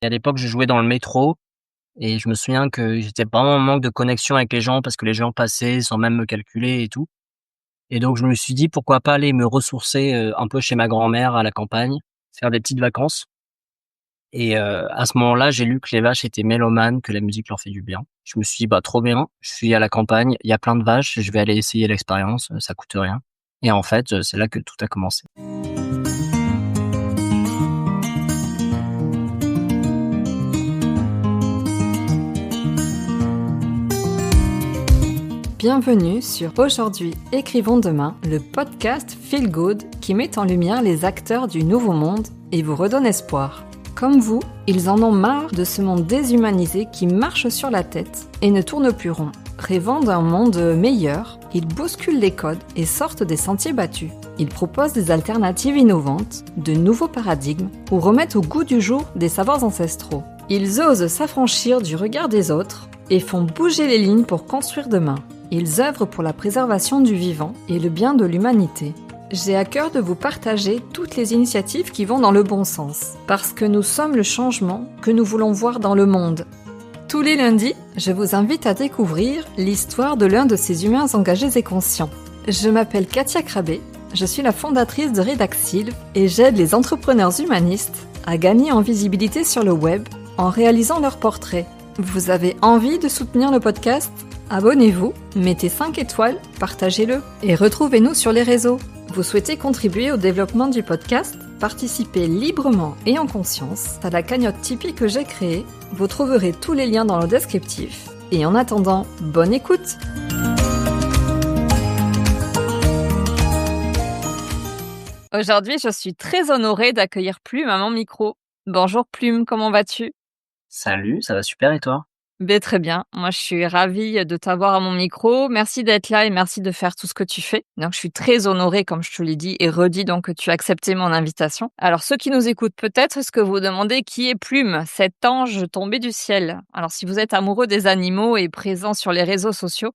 Et à l'époque, je jouais dans le métro et je me souviens que j'étais vraiment en manque de connexion avec les gens parce que les gens passaient sans même me calculer et tout. Et donc je me suis dit: «Pourquoi pas aller me ressourcer, un peu chez ma grand-mère à la campagne, faire des petites vacances?» Et à ce moment-là, j'ai lu que les vaches étaient mélomanes, que la musique leur fait du bien. Je me suis dit: «Bah, trop bien, je suis à la campagne, il y a plein de vaches, je vais aller essayer l'expérience, ça coûte rien». Et en fait, c'est là que tout a commencé. Bienvenue sur Aujourd'hui, écrivons demain, le podcast Feel Good qui met en lumière les acteurs du nouveau monde et vous redonne espoir. Comme vous, ils en ont marre de ce monde déshumanisé qui marche sur la tête et ne tourne plus rond. Rêvant d'un monde meilleur, ils bousculent les codes et sortent des sentiers battus. Ils proposent des alternatives innovantes, de nouveaux paradigmes ou remettent au goût du jour des savoirs ancestraux. Ils osent s'affranchir du regard des autres et font bouger les lignes pour construire demain. Ils œuvrent pour la préservation du vivant et le bien de l'humanité. J'ai à cœur de vous partager toutes les initiatives qui vont dans le bon sens, parce que nous sommes le changement que nous voulons voir dans le monde. Tous les lundis, je vous invite à découvrir l'histoire de l'un de ces humains engagés et conscients. Je m'appelle Katia Krabbe, je suis la fondatrice de Redaxil et j'aide les entrepreneurs humanistes à gagner en visibilité sur le web en réalisant leurs portraits. Vous avez envie de soutenir le podcast ? Abonnez-vous, mettez 5 étoiles, partagez-le et retrouvez-nous sur les réseaux. Vous souhaitez contribuer au développement du podcast ? Participez librement et en conscience à la cagnotte Tipeee que j'ai créée. Vous trouverez tous les liens dans le descriptif. Et en attendant, bonne écoute ! Aujourd'hui, je suis très honorée d'accueillir Plume à mon micro. Bonjour Plume, comment vas-tu ? Salut, ça va super et toi? Très bien. Moi, je suis ravie de t'avoir à mon micro. Merci d'être là et merci de faire tout ce que tu fais. Donc, je suis très honorée, comme je te l'ai dit, et redis donc que tu as accepté mon invitation. Alors, ceux qui nous écoutent peut-être, est-ce que vous demandez qui est Plume, cet ange tombé du ciel? Alors, si vous êtes amoureux des animaux et présent sur les réseaux sociaux,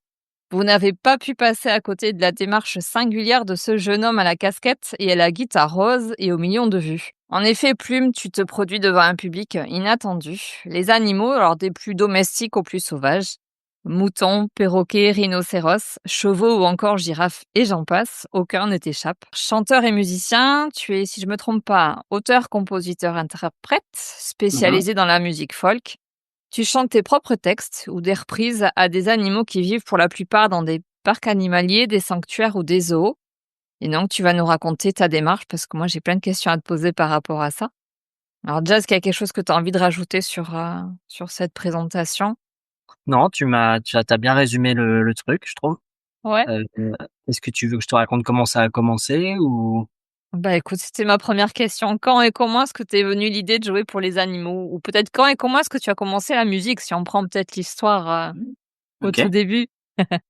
vous n'avez pas pu passer à côté de la démarche singulière de ce jeune homme à la casquette et à la guitare rose et aux millions de vues. En effet, Plume, tu te produis devant un public inattendu. Les animaux, alors des plus domestiques aux plus sauvages. Moutons, perroquets, rhinocéros, chevaux ou encore girafes et j'en passe, aucun ne t'échappe. Chanteur et musicien, tu es, si je me trompe pas, auteur, compositeur, interprète, spécialisé dans la musique folk. Tu chantes tes propres textes ou des reprises à des animaux qui vivent pour la plupart dans des parcs animaliers, des sanctuaires ou des zoos. Et donc, tu vas nous raconter ta démarche parce que moi, j'ai plein de questions à te poser par rapport à ça. Alors déjà, est-ce qu'il y a quelque chose que tu as envie de rajouter sur cette présentation? Non, tu as bien résumé le truc, je trouve. Ouais. Heu, Est-ce que tu veux que je te raconte comment ça a commencé ou? Bah écoute, c'était ma première question. Quand et comment est-ce que t'es venue l'idée de jouer pour les animaux? Ou peut-être quand et comment est-ce que tu as commencé la musique, si on prend peut-être l'histoire au tout OK. début?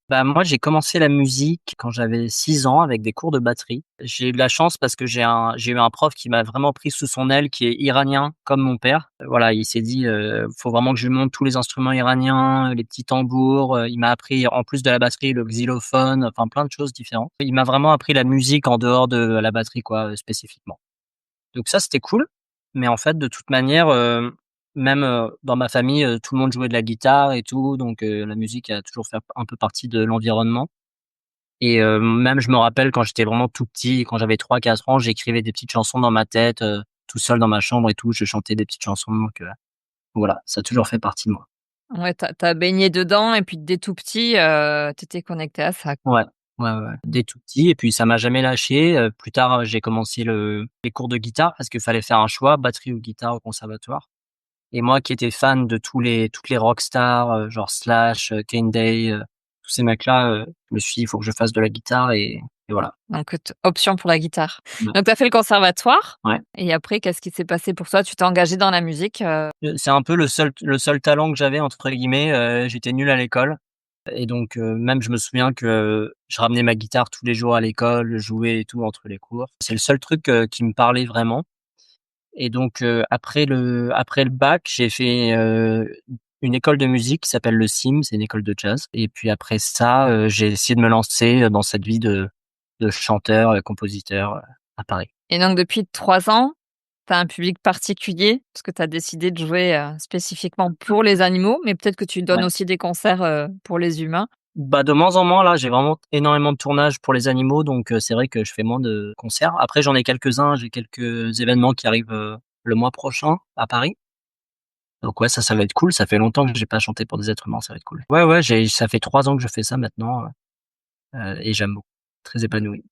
Bah, moi, j'ai commencé la musique quand j'avais 6 ans avec des cours de batterie. J'ai eu de la chance parce que j'ai eu un prof qui m'a vraiment pris sous son aile, qui est iranien comme mon père. Voilà, il s'est dit, «Faut vraiment que je lui montre tous les instruments iraniens, les petits tambours». Il m'a appris en plus de la batterie, le xylophone, enfin plein de choses différentes. Il m'a vraiment appris la musique en dehors de la batterie quoi, spécifiquement. Donc ça, c'était cool, mais en fait, de toute manière, même, dans ma famille, tout le monde jouait de la guitare et tout, donc la musique a toujours fait un peu partie de l'environnement. Et même je me rappelle quand j'étais vraiment tout petit, quand j'avais 3 4 ans, j'écrivais des petites chansons dans ma tête, tout seul dans ma chambre et tout, je chantais des petites chansons, donc voilà, ça a toujours fait partie de moi. Ouais, t'as baigné dedans et puis dès tout petit, tu connecté à ça. Ouais, ouais, ouais, dès tout petit et puis ça m'a jamais lâché, plus tard, j'ai commencé les cours de guitare parce qu'il fallait faire un choix, batterie ou guitare au conservatoire. Et moi qui étais fan de toutes les rockstars, genre Slash, Green Day, tous ces mecs-là, je me suis dit: «Il faut que je fasse de la guitare» et voilà. Donc option pour la guitare. Ouais. Donc tu as fait le conservatoire Ouais. et après qu'est-ce qui s'est passé pour toi? Tu t'es engagé dans la musique, C'est un peu le seul «talent» que j'avais entre guillemets, j'étais nul à l'école et donc même je me souviens que je ramenais ma guitare tous les jours à l'école, je jouais et tout entre les cours. C'est le seul truc, qui me parlait vraiment et donc après le bac, j'ai fait, une école de musique qui s'appelle le CIM, c'est une école de jazz et puis après ça, j'ai essayé de me lancer, dans cette vie de chanteur, compositeur, à Paris. et donc depuis 3 ans, Tu as un public particulier? Parce que tu as décidé de jouer, spécifiquement pour les animaux, mais peut-être que tu donnes Ouais. aussi des concerts, pour les humains? Bah, de moins en moins là, j'ai vraiment énormément de tournages pour les animaux donc c'est vrai que je fais moins de concerts. Après j'en ai quelques-uns, j'ai quelques événements qui arrivent, le mois prochain à Paris. Donc ouais, ça va être cool. Ça fait longtemps que j'ai pas chanté pour des êtres humains, ça va être cool. Ouais, ouais, j'ai ça fait 3 ans que je fais ça maintenant, et j'aime beaucoup. Très épanoui.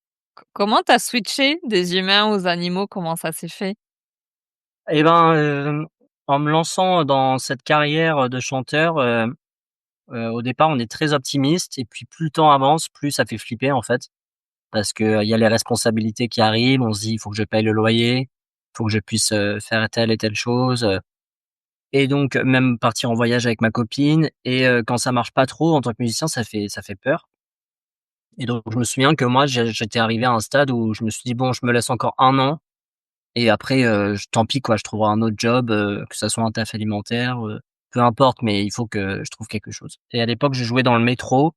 Comment tu as switché des humains aux animaux? Comment ça s'est fait? Et ben, en me lançant dans cette carrière de chanteur, au départ, on est très optimiste et puis plus le temps avance, plus ça fait flipper, en fait. Parce que, il y a les responsabilités qui arrivent, on se dit: «Il faut que je paye le loyer, il faut que je puisse, faire telle et telle chose», et donc même partir en voyage avec ma copine et quand ça marche pas trop en tant que musicien, ça fait peur et donc je me souviens que moi, j'étais arrivé à un stade où je me suis dit: «Bon, je me laisse encore 1 an et après, j tant pis quoi, je trouverai un autre job, que ça soit un taf alimentaire, peu importe, mais il faut que je trouve quelque chose» et à l'époque, je jouais dans le métro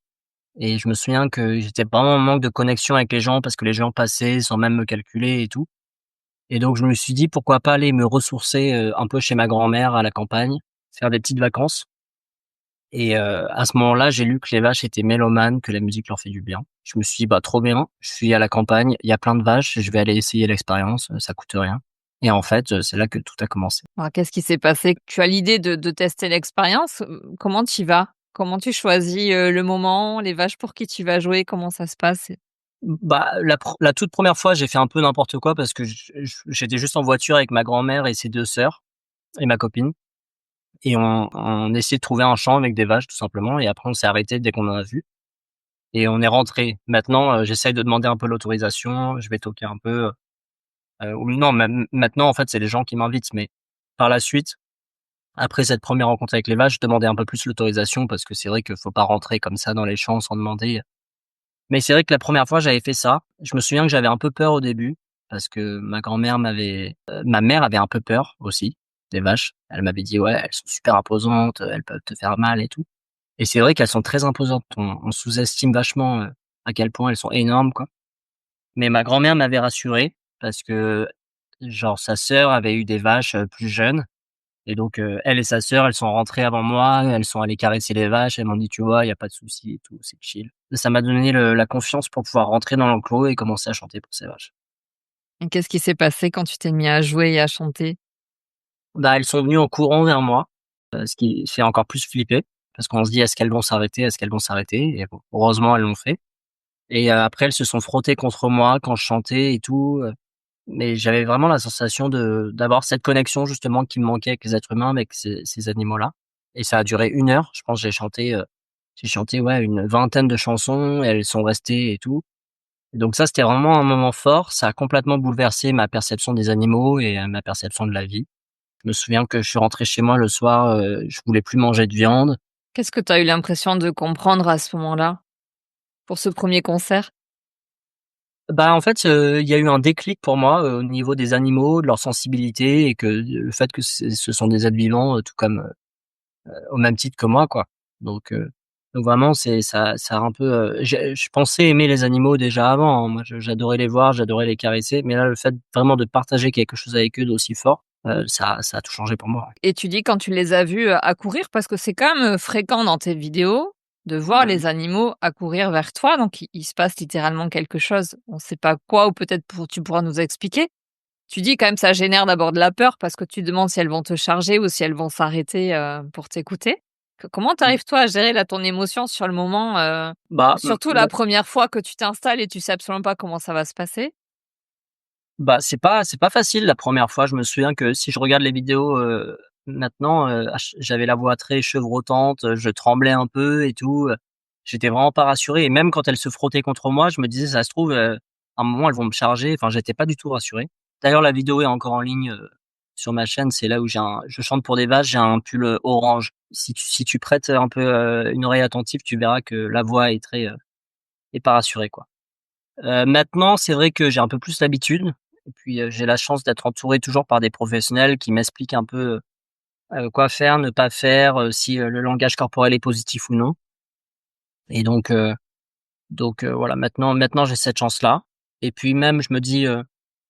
et je me souviens que j'étais vraiment en manque de connexion avec les gens parce que les gens passaient sans même me calculer et tout et donc je me suis dit: «Pourquoi pas aller me ressourcer, un peu chez ma grand-mère à la campagne, faire des petites vacances» et à ce moment-là, j'ai lu que les vaches étaient mélomanes, que la musique leur fait du bien. Je me suis dit: «Bah, trop bien, je suis à la campagne, il y a plein de vaches, je vais aller essayer l'expérience, ça coûte rien» et en fait, c'est là que tout a commencé. Alors qu'est-ce qui s'est passé? Tu as l'idée de tester l'expérience, comment tu y vas? Comment tu choisis, le moment, les vaches pour qui tu vas jouer? Comment ça se passe? Bah, la toute première fois, j'ai fait un peu n'importe quoi parce que j'étais juste en voiture avec ma grand-mère et ses 2 sœurs et ma copine et on essayait de trouver un champ avec des vaches tout simplement et après on s'est arrêté dès qu'on en a vu et on est rentré. Maintenant, j'essaye de demander un peu l'autorisation, je vais toquer un peu, ou non, même maintenant en fait, c'est les gens qui m'invitent, mais par la suite, après cette première rencontre avec les vaches, je demandais un peu plus l'autorisation parce que c'est vrai qu'il faut pas rentrer comme ça dans les champs sans demander. Mais c'est vrai que la première fois, j'avais fait ça. Je me souviens que j'avais un peu peur au début parce que ma mère avait un peu peur aussi des vaches. Elle m'avait dit: «Ouais, elles sont super imposantes, elles peuvent te faire mal et tout» et c'est vrai qu'elles sont très imposantes. On sous-estime vachement, à quel point elles sont énormes, quoi. Mais ma grand-mère m'avait rassuré parce que, genre, sa sœur avait eu des vaches, plus jeunes et donc elle et sa sœur, elles sont rentrées avant moi, elles sont allées caresser les vaches, elles m'ont dit: «Tu vois, il y a pas de souci et tout, c'est chill». Ça m'a donné la confiance pour pouvoir rentrer dans l'enclos et commencer à chanter pour ces vaches. Et qu'est-ce qui s'est passé quand tu t'es mis à jouer et à chanter? Bah, elles sont venues en courant vers moi, ce qui fait encore plus flipper parce qu'on se dit: «Est-ce qu'elles vont s'arrêter? Est-ce qu'elles vont s'arrêter?» et bon, heureusement, elles l'ont fait et après elles se sont frottées contre moi quand je chantais et tout, mais j'avais vraiment la sensation d'avoir cette connexion justement qui me manquait avec les êtres humains, avec ces animaux-là et ça a duré 1 heure. Je pense que j'ai chanté, ouais, une vingtaine de chansons et elles sont restées et tout. Et donc ça, c'était vraiment un moment fort. Ça a complètement bouleversé ma perception des animaux et ma perception de la vie. Je me souviens que je suis rentré chez moi le soir, je voulais plus manger de viande. Qu'est-ce que tu as eu l'impression de comprendre à ce moment-là, pour ce premier concert? Bah, en fait, il y a eu un déclic pour moi, au niveau des animaux, de leur sensibilité et que le fait que ce sont des êtres vivants, tout comme, au même titre que moi, quoi. Donc heu, donc vraiment ça a un peu, je pensais aimer les animaux déjà avant, hein. Moi, j'adorais les voir, j'adorais les caresser, mais là, le fait vraiment de partager quelque chose avec eux d'aussi fort, ça a tout changé pour moi, ouais. Et tu dis quand tu les as vus, accourir parce que c'est quand même, fréquent dans tes vidéos de voir Mmh. les animaux accourir vers toi, donc il se passe littéralement quelque chose. On ne sait pas quoi ou peut-être pour tu pourras nous expliquer? Tu dis quand même ça génère d'abord de la peur parce que tu te demandes si elles vont te charger ou si elles vont s'arrêter, pour t'écouter. Comment tu Mmh. arrives toi à gérer là ton émotion sur le moment, Bah, surtout la première fois que tu t'installes et tu sais absolument pas comment ça va se passer? bah, c'est pas facile la première fois. Je me souviens que si je regarde les vidéos, maintenant, j'avais la voix très chevrotante, je tremblais un peu et tout, j'étais vraiment pas rassuré et même quand elles se frottaient contre moi, je me disais: «Ça se trouve, à un moment, elles vont me charger». Enfin, j'étais pas du tout rassuré. D'ailleurs, la vidéo est encore en ligne, sur ma chaîne. C'est là où je chante pour des vaches, j'ai un pull, orange. Si tu prêtes un peu, une oreille attentive, tu verras que la voix est pas rassurée, quoi. Maintenant, c'est vrai que j'ai un peu plus l'habitude et puis, j'ai la chance d'être entouré toujours par des professionnels qui m'expliquent un peu, quoi faire, ne pas faire, si, le langage corporel est positif ou non et donc voilà, maintenant j'ai cette chance-là et puis même je me dis,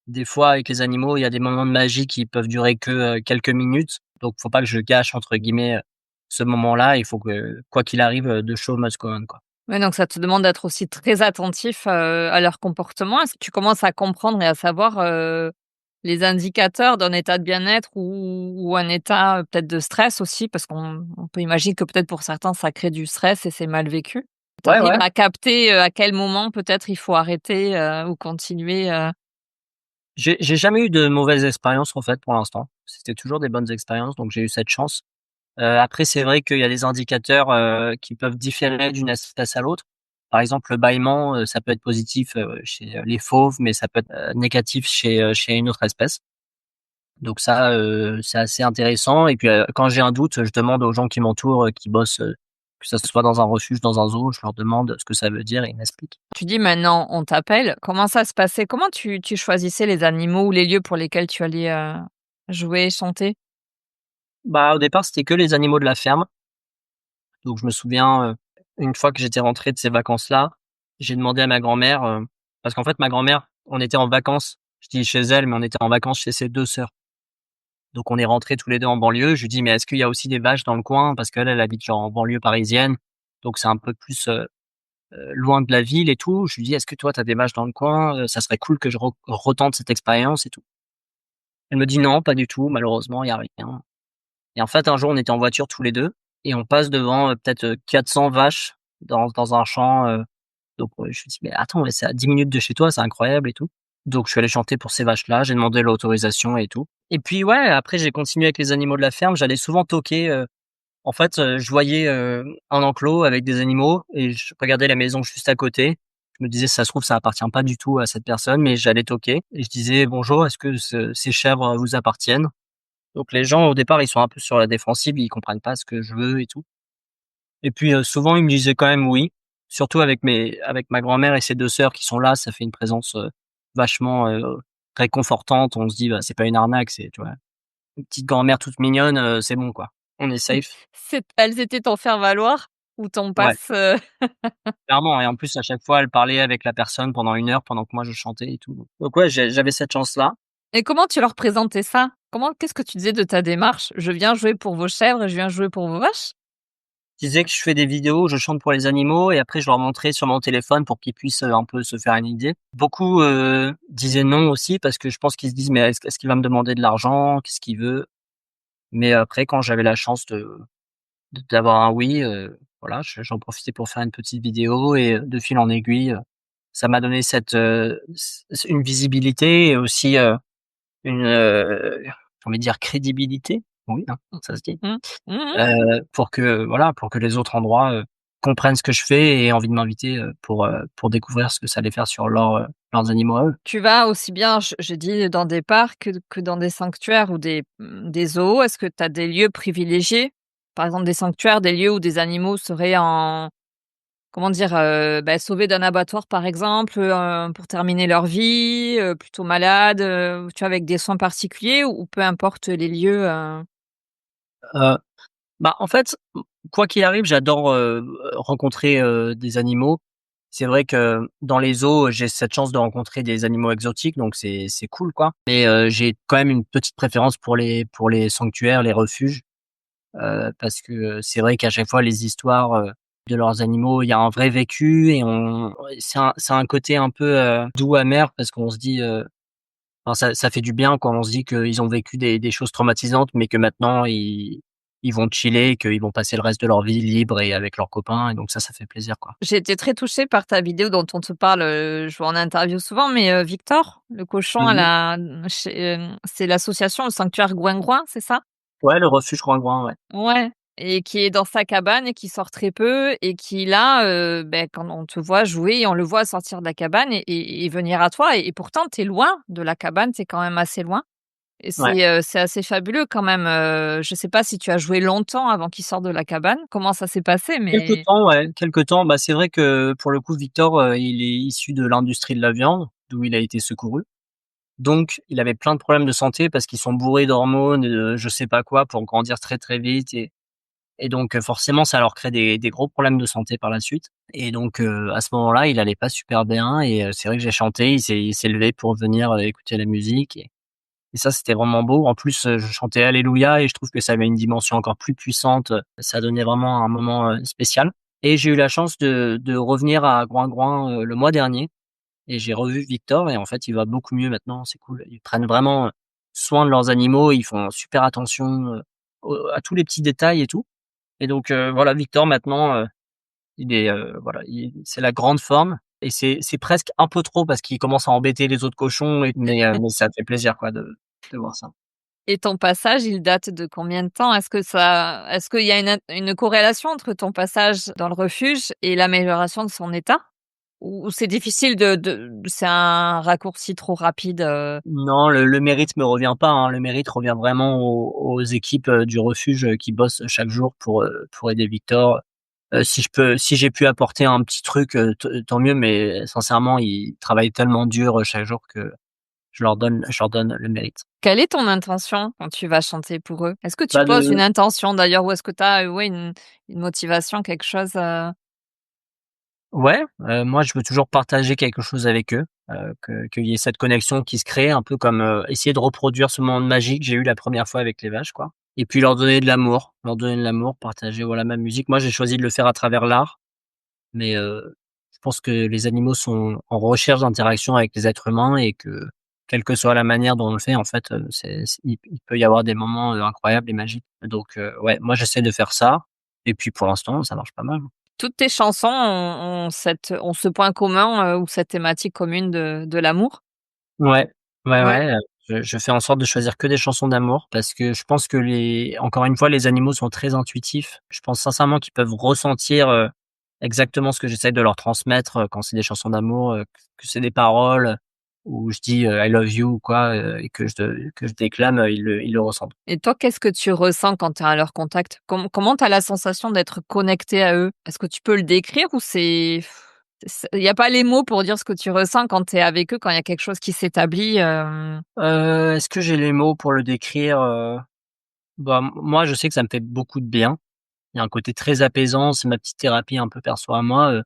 Des fois, avec les animaux, il y a des moments de magie qui peuvent durer que, quelques minutes, donc faut pas que je «gâche» entre guillemets, ce moment-là. Il faut que, quoi qu'il arrive, the show must go on, quoi. Ouais, donc ça te demande d'être aussi très attentif, à leur comportement. Est-ce que tu commences à comprendre et à savoir, les indicateurs d'un état de bien-être ou un état, peut-être de stress aussi? Parce qu'on peut imaginer que peut-être pour certains ça crée du stress et c'est mal vécu. Tu Ouais, arrives ouais. à capter, à quel moment peut-être il faut arrêter, ou continuer, J'ai jamais eu de mauvaises expériences, en fait, pour l'instant. C'était toujours des bonnes expériences, donc j'ai eu cette chance. Après, c'est vrai qu'il y a des indicateurs, qui peuvent différer d'une espèce à l'autre. Par exemple, le bâillement, ça peut être positif, chez, les fauves, mais ça peut être, négatif chez une autre espèce. Donc ça, c'est assez intéressant et puis, quand j'ai un doute, je demande aux gens qui m'entourent, qui bossent, que ça soit dans un refuge, dans un zoo, je leur demande ce que ça veut dire et ils m'expliquent. tu dis maintenant on t'appelle. Comment ça se passait? Comment tu choisissais les animaux ou les lieux pour lesquels tu allais, jouer, chanter? Bah, au départ, c'était que les animaux de la ferme. Donc je me souviens, une fois que j'étais rentré de ces vacances-là, j'ai demandé à ma grand-mère, parce qu'en fait ma grand-mère, on était en vacances, je dis chez elle, mais on était en vacances chez ses 2 sœurs. Donc on est rentrés tous les 2 en banlieue. Je lui dis: «Mais est-ce qu'il y a aussi des vaches dans le coin?» parce qu'elle, elle habite genre en banlieue parisienne, donc c'est un peu plus, loin de la ville et tout. Je lui dis: «Est-ce que toi tu as des vaches dans le coin? Ça serait cool que je retente cette expérience et tout». Elle me dit: «Non, pas du tout, malheureusement, il y a rien». Et en fait, un jour, on était en voiture tous les 2 et on passe devant, peut-être, 400 vaches dans un champ, donc je me dis: «Mais attends, mais c'est à 10 minutes de chez toi, c'est incroyable et tout». Donc je suis allé chanter pour ces vaches-là, j'ai demandé l'autorisation et tout. Et puis ouais, après j'ai continué avec les animaux de la ferme, j'allais souvent toquer, en fait, je voyais, un enclos avec des animaux et je regardais la maison juste à côté. Je me disais: «Ça se trouve, ça appartient pas du tout à cette personne», mais j'allais toquer et je disais: «Bonjour, est-ce que ces chèvres vous appartiennent?» Donc les gens, au départ, ils sont un peu sur la défensive, ils comprennent pas ce que je veux et tout. Et puis, souvent, ils me disaient quand même oui, surtout avec ma grand-mère et ses 2 sœurs qui sont là, ça fait une présence, vachement, réconfortante. On se dit: «Bah, c'est pas une arnaque, c'est» tu vois? Une petite grand-mère toute mignonne, c'est bon quoi. On est safe. Elles étaient ton faire-valoir ou ton Ouais, passe, clairement et en plus, à chaque fois, elle parlait avec la personne pendant 1 heure pendant que moi je chantais et tout. Donc ouais, j'avais cette chance-là. et comment tu leur présentais ça? Qu'est-ce que tu disais de ta démarche? «Je viens jouer pour vos chèvres et je viens jouer pour vos vaches»? Je disais que je fais des vidéos où je chante pour les animaux et après je leur montrais sur mon téléphone pour qu'ils puissent, un peu se faire une idée. Beaucoup, disaient non aussi parce que je pense qu'ils se disent: «Mais est-ce qu'il va me demander de l'argent? Qu'est-ce qu'il veut?» Mais après quand j'avais la chance d'avoir un oui, voilà, j'en profitais pour faire une petite vidéo et de fil en aiguille, ça m'a donné cette, une visibilité et aussi, une, j'ai envie de dire crédibilité. Oui, hein, ça se dit. Mmh. Mmh mh. Pour que voilà, pour que les autres endroits, comprennent ce que je fais et aient envie de m'inviter, pour découvrir ce que ça allait faire sur leurs animaux à eux. Tu vas aussi bien, j'ai dit dans des parcs que dans des sanctuaires ou des zoos. Est-ce que tu as des lieux privilégiés? Par exemple des sanctuaires, des lieux où des animaux seraient en comment dire? Sauvés d'un abattoir par exemple, pour terminer leur vie, plutôt malades, tu vois, avec des soins particuliers ou peu importe les lieux, Heu, Bah, en fait, quoi qu'il arrive, j'adore, rencontrer, des animaux. C'est vrai que dans les zoos, j'ai cette chance de rencontrer des animaux exotiques, donc c'est cool, quoi. Mais, j'ai quand même une petite préférence pour les sanctuaires, les refuges, parce que, c'est vrai qu'à chaque fois les histoires, de leurs animaux, il y a un vrai vécu et on c'est un côté un peu, doux amer parce qu'on se dit, enfin ça fait du bien quand on se dit qu'ils ont vécu des choses traumatisantes, mais que maintenant ils vont chiller, qu'ils vont passer le reste de leur vie libre et avec leurs copains et donc ça fait plaisir, quoi. j'ai été très touchée par ta vidéo dont on te parle, je vois en interview souvent, mais Victor, le cochon à Mmh. la c'est l'association, le sanctuaire Gouingrouin, c'est ça? Ouais, le refuge Coingouin, ouais. Ouais, et qui est dans sa cabane et qui sort très peu et qui là, quand on te voit jouer, on le voit sortir de la cabane et venir à toi et pourtant tu es loin de la cabane, tu es quand même assez loin et Ouais. c'est assez fabuleux quand même, je sais pas si tu as joué longtemps avant qu'il sorte de la cabane? Comment ça s'est passé? Quelque Mais temps, ouais, quelque temps. Bah, c'est vrai que pour le coup, Victor, il est issu de l'industrie de la viande, d'où il a été secouru. Donc il avait plein de problèmes de santé parce qu'ils sont bourrés d'hormones, je sais pas quoi pour grandir très, très vite et donc forcément ça leur crée des gros problèmes de santé par la suite et donc à ce moment-là, il allait pas super bien et c'est vrai que j'ai chanté, il s'est levé pour venir, écouter la musique et ça, c'était vraiment beau. En plus, je chantais Alléluia et je trouve que ça avait une dimension encore plus puissante, ça donnait vraiment un moment, spécial et j'ai eu la chance de revenir à Groing-Groing, le mois dernier et j'ai revu Victor et en fait, il va beaucoup mieux maintenant, c'est cool. Ils prennent vraiment, soin de leurs animaux, ils font super attention, à tous les petits détails et tout et donc voilà, Victor maintenant, il est, voilà, c'est la grande forme et c'est presque un peu trop parce qu'il commence à embêter les autres cochons et mais ça fait plaisir quoi de voir ça. Et ton passage, il date de combien de temps? Est-ce qu'il y a une corrélation entre ton passage dans le refuge et l'amélioration de son état? Ou c'est difficile de c'est un raccourci trop rapide, Non, le mérite me revient pas, hein. Le mérite revient vraiment aux équipes, du refuge, qui bossent chaque jour pour aider Victor. Si j'ai pu apporter un petit truc, tant mieux, mais sincèrement, ils travaillent tellement dur, chaque jour que je leur donne le mérite. Quelle est ton intention quand tu vas chanter pour eux? Est-ce que tu Bah, poses une de intention d'ailleurs ou est-ce que tu as, ouais, une motivation, quelque chose, Ouais, moi, je veux toujours partager quelque chose avec eux, qu'il y ait cette connexion qui se crée, un peu comme, essayer de reproduire ce moment magique que j'ai eu la première fois avec les vaches, quoi et puis leur donner de l'amour, partager, voilà, ma musique. Moi, j'ai choisi de le faire à travers l'art, mais je pense que les animaux sont en recherche d'interaction avec les êtres humains et que, quelle que soit la manière dont on le fait, en fait, il peut y avoir des moments, incroyables et magiques. Donc ouais, moi, j'essaie de faire ça et puis pour l'instant, ça marche pas mal. toutes tes chansons ont ce point commun, ou cette thématique commune de l'amour? Ouais, ouais, Ouais. ouais, je fais en sorte de choisir que des chansons d'amour parce que je pense que encore une fois, les animaux sont très intuitifs. Je pense sincèrement qu'ils peuvent ressentir, exactement ce que j'essaie de leur transmettre, quand c'est des chansons d'amour, que c'est des paroles où je dis, «I love you» ou quoi, et que je déclame, ils le ressentent. Et toi, qu'est-ce que tu ressens quand tu es à leur contact? Comment tu as la sensation d'être connecté à eux? Est-ce que tu peux le décrire ou il y a pas les mots pour dire ce que tu ressens quand tu es avec eux, quand il y a quelque chose qui s'établit, Est-ce que j'ai les mots pour le décrire? Bah, moi, je sais que ça me fait beaucoup de bien. Il y a un côté très apaisant, c'est ma petite thérapie un peu perso à moi,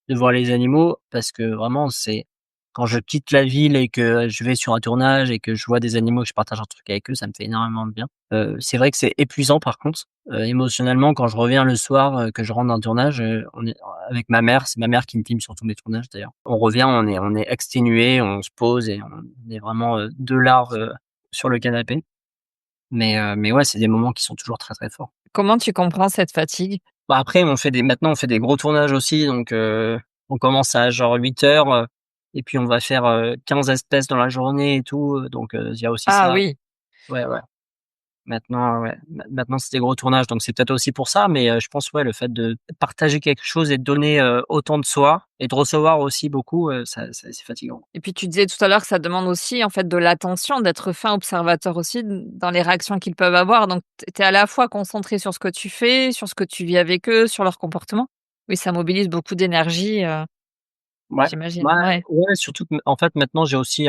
de voir les animaux parce que vraiment c'est quand je quitte la ville et que je vais sur un tournage et que je vois des animaux, que je partage un truc avec eux, ça me fait énormément de bien. C'est vrai que c'est épuisant par contre, émotionnellement quand je reviens le soir, que je rentre d'un tournage, on est avec ma mère, c'est ma mère qui me filme sur tous mes tournages d'ailleurs. On revient, on est exténué, on se pose et on est vraiment, 2 larves, sur le canapé. Mais ouais, c'est des moments qui sont toujours très, très forts. comment tu comprends cette fatigue? Bah, après maintenant on fait des gros tournages aussi donc on commence à genre 8 heures, et puis on va faire, 15 espèces dans la journée et tout, donc il y a aussi Ah ça. oui. Ouais, ouais. Maintenant, ouais, maintenant c'est des gros tournages donc c'est peut-être aussi pour ça, mais je pense, ouais, le fait de partager quelque chose et de donner, autant de soi et de recevoir aussi beaucoup, ça c'est fatigant. Et puis tu disais tout à l'heure que ça demande aussi en fait de l'attention, d'être fin observateur aussi dans les réactions qu'ils peuvent avoir. Donc tu es à la fois concentré sur ce que tu fais, sur ce que tu vis avec eux, sur leur comportement? Oui, ça mobilise beaucoup d'énergie, Ouais, j'imagine. bah, Ouais. ouais, surtout que en fait maintenant j'ai aussi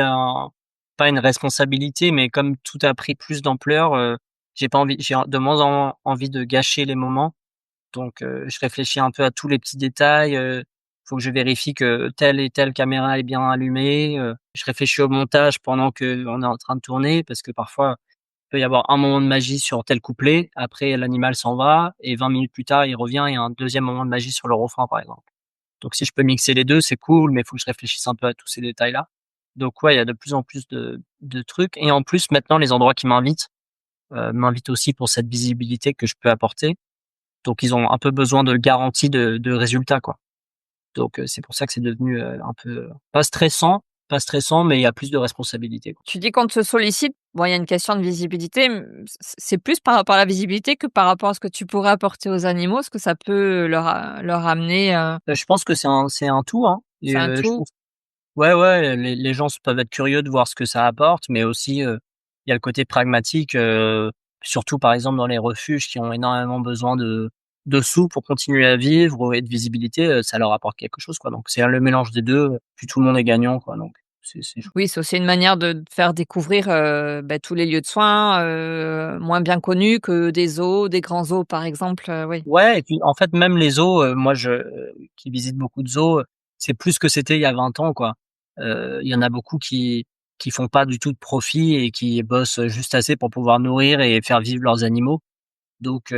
pas une responsabilité, mais comme tout a pris plus d'ampleur, j'ai pas envie j'ai de moins en envie de gâcher les moments. Donc je réfléchis un peu à tous les petits détails, faut que je vérifie que telle et telle caméra est bien allumée, je réfléchis au montage pendant qu'on est en train de tourner parce que parfois, il peut y avoir un moment de magie sur tel couplet, après l'animal s'en va et 20 minutes plus tard, il revient et il y a un deuxième moment de magie sur le refrain, par exemple. Donc si je peux mixer les 2, c'est cool, mais il faut que je réfléchisse un peu à tous ces détails-là. Donc ouais, il y a de plus en plus de trucs et en plus maintenant les endroits qui m'invitent aussi pour cette visibilité que je peux apporter. Donc ils ont un peu besoin de garantie de résultats, quoi. Donc c'est pour ça que c'est devenu, un peu pas stressant, mais il y a plus de responsabilités, quoi. Tu dis qu'on te sollicite, bon, il y a une question de visibilité, c'est plus par rapport à la visibilité que par rapport à ce que tu pourrais apporter aux animaux? Est-ce que ça peut leur amener, Je pense que c'est un tout, hein et c'est un je tout? pense ouais, ouais, les gens peuvent être curieux de voir ce que ça apporte, mais aussi, il y a le côté pragmatique, surtout par exemple dans les refuges qui ont énormément besoin de sous pour continuer à vivre et de visibilité, ça leur apporte quelque chose, quoi. Donc c'est le mélange des 2, puis tout le monde est gagnant, quoi, donc c'est chouette. Oui, c'est aussi une manière de faire découvrir, tous les lieux de soins, moins bien connus que des zoos, des grands zoos, par exemple, oui. Ouais et puis, en fait, même les zoos, moi qui visite beaucoup de zoos, c'est plus ce que c'était il y a 20 ans, quoi. Il y en a beaucoup qui font pas du tout de profit et qui bossent juste assez pour pouvoir nourrir et faire vivre leurs animaux. Donc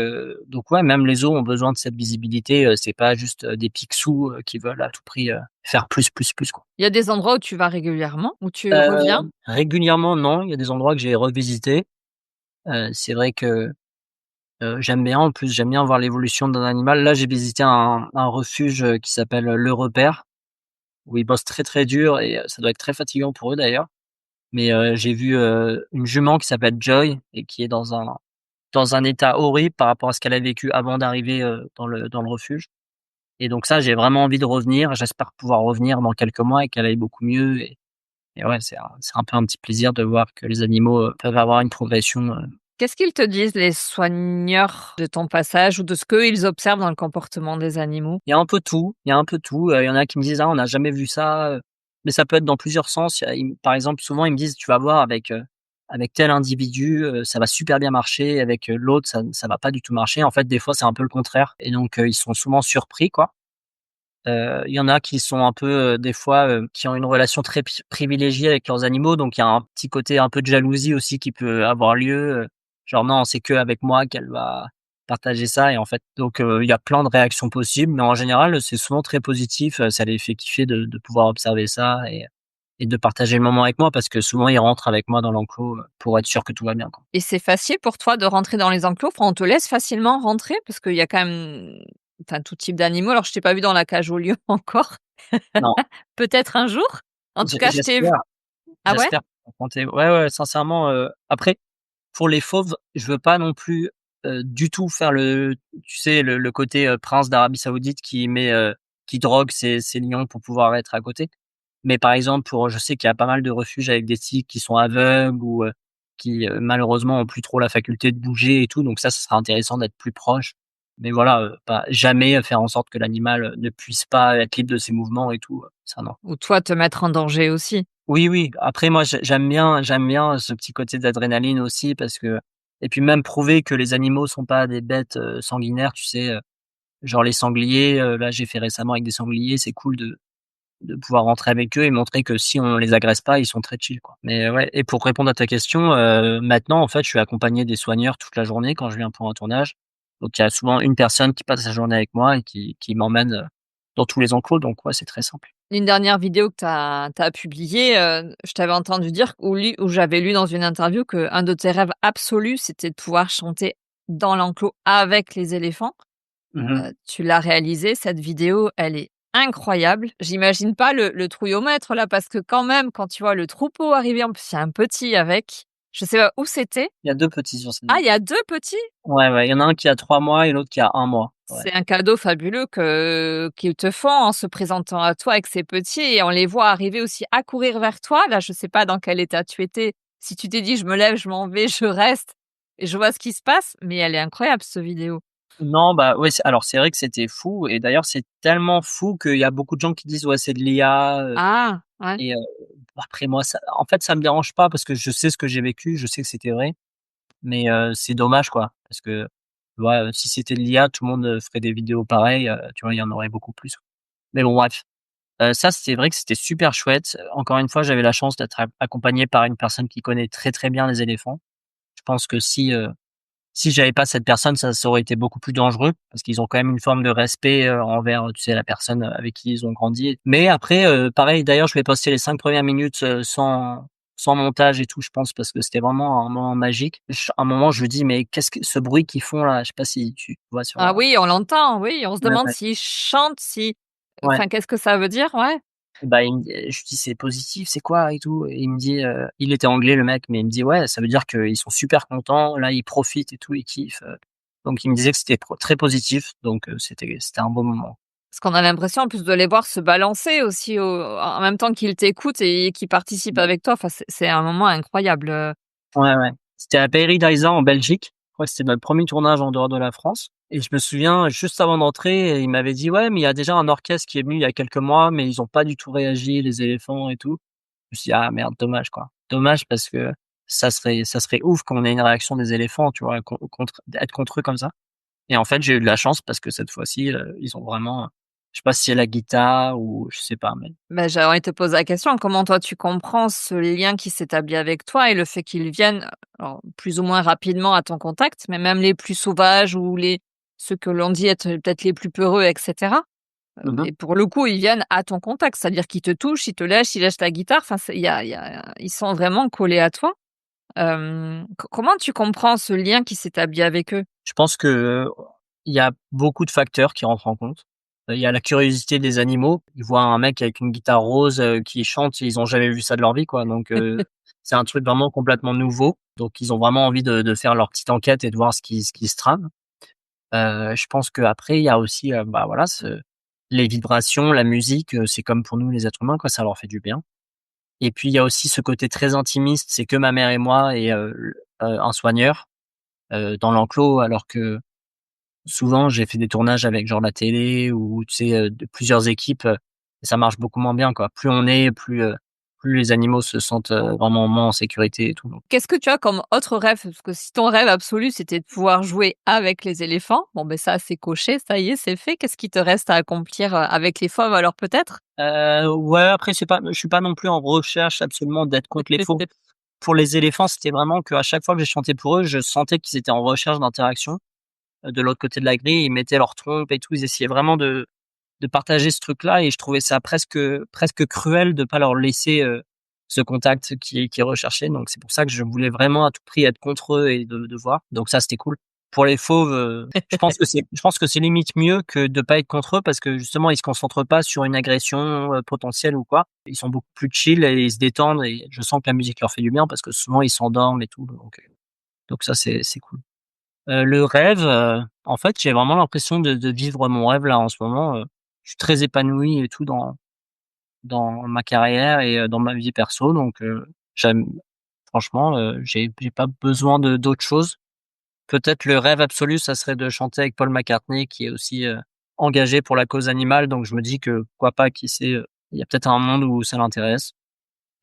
ouais, même les zoos ont besoin de cette visibilité, c'est pas juste, des pique-sous, qui veulent à tout prix, faire plus, plus, plus, quoi. Il y a des endroits où tu vas régulièrement, où tu reviens? Régulièrement, non, il y a des endroits que j'ai revisités. C'est vrai que, j'aime bien, en plus, j'aime bien voir l'évolution d'un animal. Là, j'ai visité un refuge, qui s'appelle, Le Repère, où ils bossent très, très dur et ça doit être très fatigant pour eux d'ailleurs. Mais, j'ai vu, une jument qui s'appelle Joy et qui est dans un état horrible par rapport à ce qu'elle a vécu avant d'arriver, dans le refuge. Et donc ça, j'ai vraiment envie de revenir. J'espère pouvoir revenir dans quelques mois et qu'elle aille beaucoup mieux et ouais, c'est un peu un petit plaisir de voir que les animaux, peuvent avoir une progression. Qu'est-ce qu'ils te disent, les soigneurs, de ton passage ou de ce qu'ils observent dans le comportement des animaux? Il y a un peu tout, il y a un peu tout, il y en a qui me disent: «Ah, on n'a jamais vu ça», mais ça peut être dans plusieurs sens. Il y a par exemple, souvent, ils me disent: «Tu vas voir avec tel individu, ça va super bien marcher, avec, l'autre, ça va pas du tout marcher». En fait, des fois, c'est un peu le contraire et donc, ils sont souvent surpris, quoi. Il y en a qui sont un peu, des fois, qui ont une relation très privilégiée avec leurs animaux, donc il y a un petit côté un peu de jalousie aussi qui peut avoir lieu, genre: «Non, c'est qu'avec moi qu'elle va partager ça» et en fait donc il y a plein de réactions possibles, mais en général, c'est souvent très positif, ça les fait kiffer de pouvoir observer ça et de partager le moment avec moi parce que souvent ils rentrent avec moi dans l'enclos, pour être sûr que tout va bien, quoi. Et c'est facile pour toi de rentrer dans les enclos? Enfin, on te laisse facilement rentrer? Parce qu'il y a quand même, enfin, tout type d'animaux. Alors, je t'ai pas vu dans la cage aux lions encore. Non, Peut-être un jour? En tout cas, je t'ai vu. j'espère, Ah ouais? j'espère confronter ouais, ouais, sincèrement, après pour les fauves, je veux pas non plus, du tout faire tu sais, le côté, prince d'Arabie Saoudite qui drogue ses lions pour pouvoir être à côté. Mais par exemple, je sais qu'il y a pas mal de refuges avec des tigres qui sont aveugles ou, qui, malheureusement ont plus trop la faculté de bouger et tout, donc ça sera intéressant d'être plus proche. Mais voilà, pas jamais faire en sorte que l'animal, ne puisse pas être libre de ses mouvements et tout, ça non. Ou toi, te mettre en danger aussi? Oui, oui. Après moi j'aime bien ce petit côté d'adrénaline aussi parce que et puis même prouver que les animaux sont pas des bêtes, sanguinaires, tu sais? Genre les sangliers, là j'ai fait récemment avec des sangliers, c'est cool de pouvoir rentrer avec eux et montrer que si on les agresse pas, ils sont très chill, quoi. Mais ouais et pour répondre à ta question, maintenant en fait je suis accompagné des soigneurs toute la journée quand je viens pour un tournage. Donc il y a souvent une personne qui passe sa journée avec moi et qui m'emmène, dans tous les enclos donc ouais, c'est très simple. Une dernière vidéo que tu as publiée, je t'avais entendu dire ou j'avais lu dans une interview qu'un de tes rêves absolus, c'était de pouvoir chanter dans l'enclos avec les éléphants. Mmh. Tu l'as réalisée, cette vidéo, elle est incroyable. J'imagine pas le trouillomètre là, parce que quand même, quand tu vois le troupeau arriver, en plus il y a un petit avec, je sais pas où c'était. Il y a 2 petits sur cette Ah, il y vidéo. a 2 petits? Ouais, ouais, il y en a un qui a 3 mois et l'autre qui a 1 mois. Ouais. C'est un cadeau fabuleux que qu'ils te font en se présentant à toi avec ces petits et on les voit arriver aussi à courir vers toi. Là, je sais pas dans quel état tu étais, si tu t'es dit: «Je me lève, je m'en vais, je reste et je vois ce qui se passe», mais elle est incroyable cette vidéo. Non, bah, ouais, c'est vrai que c'était fou et d'ailleurs c'est tellement fou qu'il y a beaucoup de gens qui disent: «Ouais, c'est de l'IA», Ah! Ouais. et après moi ça en fait ça me dérange pas parce que je sais ce que j'ai vécu, je sais que c'était vrai, mais c'est dommage quoi, parce que tu vois, si c'était de l'IA, tout le monde, ferait des vidéos pareilles, tu vois, il y en aurait beaucoup plus. Mais bon bref, ça c'est vrai que c'était super chouette. Encore une fois, j'avais la chance d'être accompagné par une personne qui connaît très, très bien les éléphants. Je pense que si j'avais pas cette personne, ça aurait été beaucoup plus dangereux parce qu'ils ont quand même une forme de respect, envers, tu sais, la personne, avec qui ils ont grandi. Mais après, pareil, d'ailleurs, je vais poster les 5 premières minutes, sans montage et tout, je pense, parce que c'était vraiment un moment magique. À un moment, je me dis: «Mais qu'est-ce que ce bruit qu'ils font là?» Je sais pas si tu vois sur Ah la oui, on l'entend, oui, on se ouais, demande ouais, s'ils chantent, si ouais. qu'est-ce que ça veut dire? Ouais. Bah, il me dit je lui dis: «C'est positif, c'est quoi et tout?» et il me dit, il était anglais le mec, mais il me dit: «Ouais, ça veut dire qu'ils sont super contents, là, ils profitent et tout, ils kiffent», donc il me disait que c'était très positif, donc c'était un bon moment. Parce qu'on a l'impression en plus de les voir se balancer aussi en même temps qu'ils t'écoutent et qu'ils participent avec toi. Enfin, c'est un moment incroyable, Ouais, ouais. C'était à Pairi-Daiza en Belgique. Je crois que c'était notre premier tournage en dehors de la France et je me souviens juste avant d'entrer, il m'avait dit: «Ouais, mais il y a déjà un orchestre qui est venu il y a quelques mois, mais ils ont pas du tout réagi, les éléphants et tout». Je me suis dit: «Ah merde, dommage quoi». Dommage parce que ça serait ouf qu'on ait une réaction des éléphants, tu vois? Contre être contre eux comme ça et en fait, j'ai eu de la chance parce que cette fois-ci, ils ont vraiment, je sais pas si c'est la guitare ou je sais pas, mais Bah, j'avais envie de te poser la question, comment toi tu comprends ce lien qui s'établit avec toi et le fait qu'ils viennent, alors plus ou moins rapidement à ton contact, mais même les plus sauvages ou ceux que l'on dit être peut-être les plus peureux et cetera, mmh mh. et pour le coup, ils viennent à ton contact, c'est-à-dire qu'ils te touchent, ils te lèchent, ils lèchent ta guitare, enfin c'est ils sont vraiment collés à toi. Comment tu comprends ce lien qui s'établit avec eux? Je pense que, il y a beaucoup de facteurs qui rentrent en compte. Il y a la curiosité des animaux. Ils voient un mec avec une guitare rose, qui chante, ils ont jamais vu ça de leur vie, quoi, donc c'est un truc vraiment complètement nouveau, donc ils ont vraiment envie de faire leur petite enquête et de voir ce qui se trame. Je pense qu'après il y a aussi, bah, voilà, les vibrations, la musique, c'est comme pour nous les êtres humains, quoi, ça leur fait du bien et puis il y a aussi ce côté très intimiste, c'est que ma mère et moi et un soigneur, dans l'enclos alors que souvent, j'ai fait des tournages avec genre la télé ou tu sais, de plusieurs équipes, ça marche beaucoup moins bien, quoi. Plus on est, plus les animaux se sentent, vraiment moins en sécurité et tout, donc Qu'est-ce que tu as comme autre rêve? Parce que si ton rêve absolu, c'était de pouvoir jouer avec les éléphants, bon, ben ça, c'est coché, ça y est, c'est fait. Qu'est-ce qui te reste à accomplir, avec les fauves alors peut-être? ouais, après c'est pas je suis pas non plus en recherche absolument d'être contre les fauves. Pour les éléphants, c'était vraiment qu'à chaque fois que j'ai chanté pour eux, je sentais qu'ils étaient en recherche d'interaction, de l'autre côté de la grille. Ils mettaient leurs trompes et tout, ils essayaient vraiment de partager ce truc-là et je trouvais ça presque cruel de pas leur laisser, ce contact qui est recherché, donc c'est pour ça que je voulais vraiment à tout prix être contre eux et de voir, donc ça, c'était cool. Pour les fauves, je pense que c'est limite mieux que de pas être contre eux parce que justement, ils se concentrent pas sur une agression, potentielle ou quoi. Ils sont beaucoup plus chill et ils se détendent et je sens que la musique leur fait du bien parce que souvent ils s'endorment et tout, donc ça, c'est cool. Le rêve, en fait, j'ai vraiment l'impression de vivre mon rêve là en ce moment, je suis très épanoui et tout dans ma carrière et dans ma vie perso donc j'aime franchement, j'ai pas besoin de d'autre chose. Peut-être le rêve absolu, ça serait de chanter avec Paul McCartney qui est aussi, engagé pour la cause animale donc je me dis que pourquoi pas, qui sait, il y a peut-être un monde où ça l'intéresse.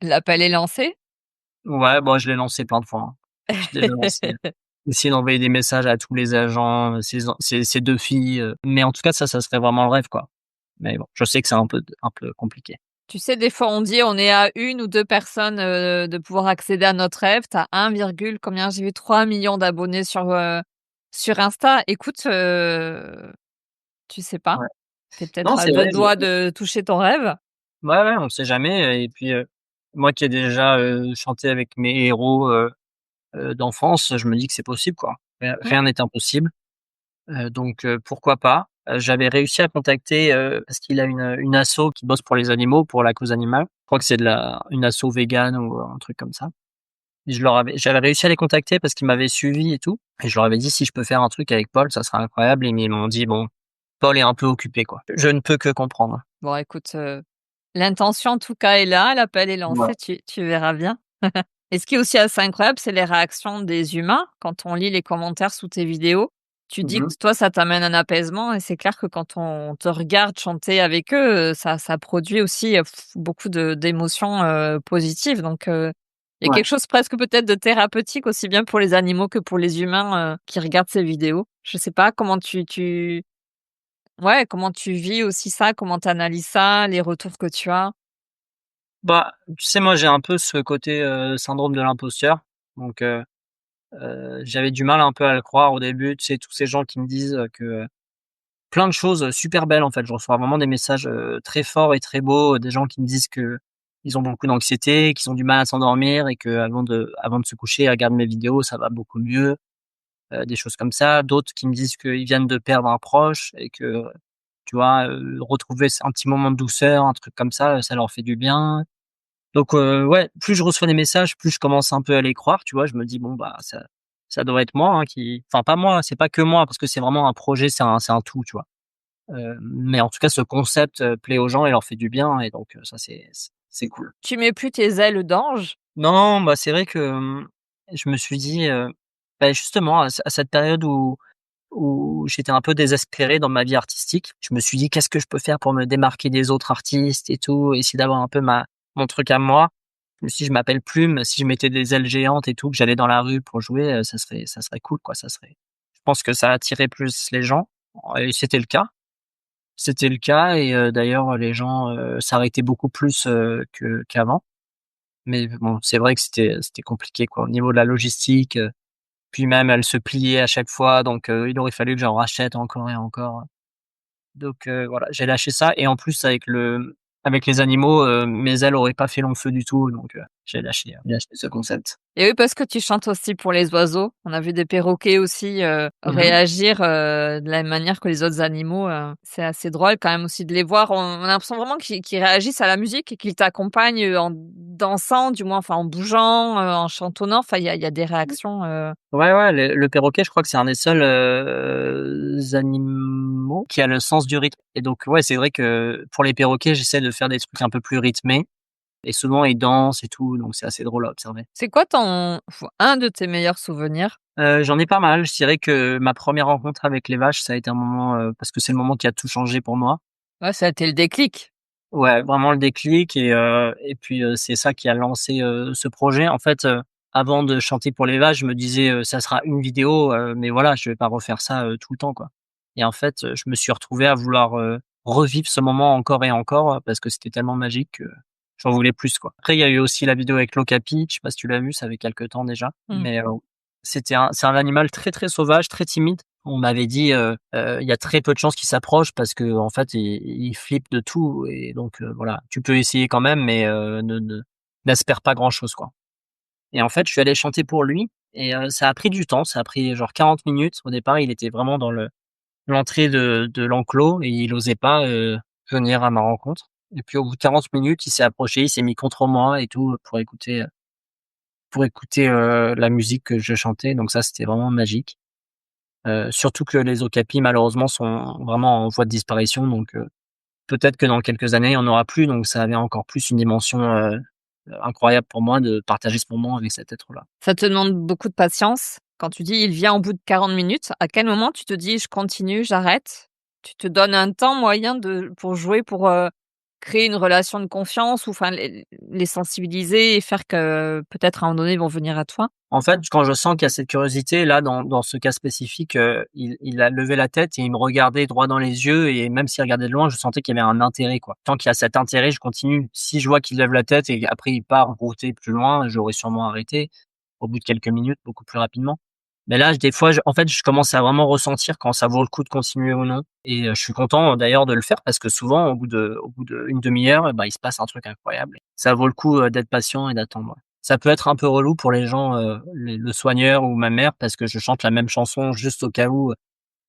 L'appel est lancé? Ouais, bon, je l'ai lancé plein de fois, hein. J'ai déjà lancé. Essayer d'envoyer des messages à tous les agents, ces 2 filles, mais en tout cas ça serait vraiment le rêve, quoi. Mais bon, je sais que c'est un peu compliqué. Tu sais, des fois, on dit on est à une ou 2 personnes, de pouvoir accéder à notre rêve. Tu as 1, combien j'ai vu? 3 millions d'abonnés sur Insta. Écoute, tu sais pas, Ouais. tu es Non, peut-être à c'est 2 vrai, doigts de toucher ton rêve. ouais, ouais, on sait jamais, et puis, moi qui ai déjà, chanté avec mes héros, d'enfance, je me dis que c'est possible, quoi. Mmh. Rien n'est impossible, donc pourquoi pas? J'avais réussi à contacter, parce qu'il a une asso qui bosse pour les animaux, pour la cause animale. Je crois que c'est une asso végane ou un truc comme ça. Et j'avais réussi à les contacter parce qu'ils m'avaient suivi et tout et je leur avais dit: «Si je peux faire un truc avec Paul, ça serait incroyable» et ils m'ont dit: «Bon, Paul est un peu occupé, quoi». Je ne peux que comprendre. Bon écoute, l'intention en tout cas est là, l'appel est Ouais. lancé, tu verras bien. Et ce qui est aussi assez incroyable, c'est les réactions des humains. Quand on lit les commentaires sous tes vidéos, tu dis Mmh. que toi, ça t'amène un apaisement et c'est clair que quand on te regarde chanter avec eux, ça produit aussi, beaucoup d'émotions, positives donc il y a Ouais. quelque chose presque peut-être de thérapeutique aussi bien pour les animaux que pour les humains, qui regardent ces vidéos. Je sais pas comment tu ouais, comment tu vis aussi ça? Comment tu analyses ça? Les retours que tu as? Bah, tu sais, moi, j'ai un peu ce côté, syndrome de l'imposteur donc j'avais du mal un peu à le croire au début. Tu sais, tous ces gens qui me disent, que plein de choses, super belles, en fait. Je reçois vraiment des messages, très forts et très beaux, des gens qui me disent qu'ils ont beaucoup d'anxiété, qu'ils ont du mal à s'endormir et qu'avant de se coucher, ils regardent mes vidéos, ça va beaucoup mieux. Des choses comme ça. D'autres qui me disent qu'ils viennent de perdre un proche et que, tu vois, retrouver un petit moment de douceur, un truc comme ça leur fait du bien. Donc ouais, plus je reçois des messages, plus je commence un peu à les croire, tu vois? Je me dis: «Bon, bah, ça doit être moi, hein, qui» enfin pas moi, c'est pas que moi parce que c'est vraiment un projet, c'est un tout, tu vois? Mais en tout cas, ce concept, plaît aux gens et leur fait du bien et donc ça, c'est cool. Tu mets plus tes ailes d'ange? Non, bah, c'est vrai que, je me suis dit, bah, justement à cette période où j'étais un peu désespéré dans ma vie artistique. Je me suis dit: «Qu'est-ce que je peux faire pour me démarquer des autres artistes et tout?» Essayer d'avoir un peu mon truc à moi Si je m'appelle Plume, si je mettais des ailes géantes et tout, que j'allais dans la rue pour jouer, ça serait cool quoi, ça serait je pense que ça attirait plus les gens et c'était le cas. C'était le cas et d'ailleurs les gens, s'arrêtaient beaucoup plus, qu'avant. Mais bon, c'est vrai que c'était compliqué quoi, au niveau de la logistique, puis même elle se pliait à chaque fois donc il aurait fallu que j'en rachète encore et encore. Donc voilà, j'ai lâché ça et en plus avec les animaux, mes ailes auraient pas fait long feu du tout donc j'ai lâché ce concept. Et oui, parce que tu chantes aussi pour les oiseaux. On a vu des perroquets aussi, Mmh mh. réagir, de la même manière que les autres animaux, c'est assez drôle quand même aussi de les voir. On a l'impression vraiment qu'ils réagissent à la musique et qu'ils t'accompagnent, en dansant, du moins, enfin en bougeant, en chantonnant. Enfin, il y a des réactions, Ouais, ouais, le perroquet, je crois que c'est un des seuls, animaux qui a le sens du rythme et donc ouais, c'est vrai que pour les perroquets, j'essaie de faire des trucs un peu plus rythmés et souvent ils dansent et tout, donc c'est assez drôle à observer. C'est quoi un de tes meilleurs souvenirs? J'en ai pas mal. Je dirais que ma première rencontre avec les vaches, ça a été un moment, parce que c'est le moment qui a tout changé pour moi. Ouais, ça a été le déclic. Ouais, vraiment le déclic et puis, c'est ça qui a lancé, ce projet. En fait, avant de chanter pour les vaches, je me disais, «Ça sera une vidéo, mais voilà, je vais pas refaire ça, tout le temps, quoi» et en fait, je me suis retrouvé à vouloir, revivre ce moment encore et encore, parce que c'était tellement magique que j'en voulais plus, quoi. Après, il y a eu aussi la vidéo avec l'okapi, je sais pas si tu l'as vu, ça fait quelque temps déjà, Mmh. mais c'est un animal très, très sauvage, très timide. On m'avait dit, il y a très peu de chances qu'il s'approche parce qu'en fait, il flippe de tout et donc voilà. Tu peux essayer quand même, mais n'espère pas grand-chose, quoi et en fait, je suis allé chanter pour lui et ça a pris du temps, ça a pris genre 40 minutes. Au départ, il était vraiment dans l'entrée de l'enclos et il osait pas, venir à ma rencontre et puis au bout de 40 minutes, il s'est approché, il s'est mis contre moi et tout, pour écouter, la musique que je chantais donc ça, c'était vraiment magique. Surtout que les okapis malheureusement sont vraiment en voie de disparition donc peut-être que dans quelques années, il y en aura plus donc ça avait encore plus une dimension, incroyable pour moi de partager ce moment avec cet être-là. Ça te demande beaucoup de patience. Quand tu dis: «Il vient au bout de 40 minutes», à quel moment tu te dis: «Je continue, j'arrête»? Tu te donnes un temps moyen pour jouer, pour, créer une relation de confiance ou enfin les sensibiliser et faire que peut-être à un moment donné, ils vont venir à toi? En fait, quand je sens qu'il y a cette curiosité là dans ce cas spécifique, il a levé la tête et il me regardait droit dans les yeux et même s'il regardait de loin, je sentais qu'il y avait un intérêt, quoi. Tant qu'il y a cet intérêt, je continue. Si je vois qu'il lève la tête et après il part brouter plus loin, j'aurais sûrement arrêté au bout de quelques minutes, beaucoup plus rapidement. Mais là, des fois, en fait, je commence à vraiment ressentir quand ça vaut le coup de continuer ou non et je suis content d'ailleurs de le faire parce que souvent au bout d'une demi-heure, bah, il se passe un truc incroyable. Ça vaut le coup, d'être patient et d'attendre, ouais. Ça peut être un peu relou pour les gens, le soigneur ou ma mère parce que je chante la même chanson juste au cas où,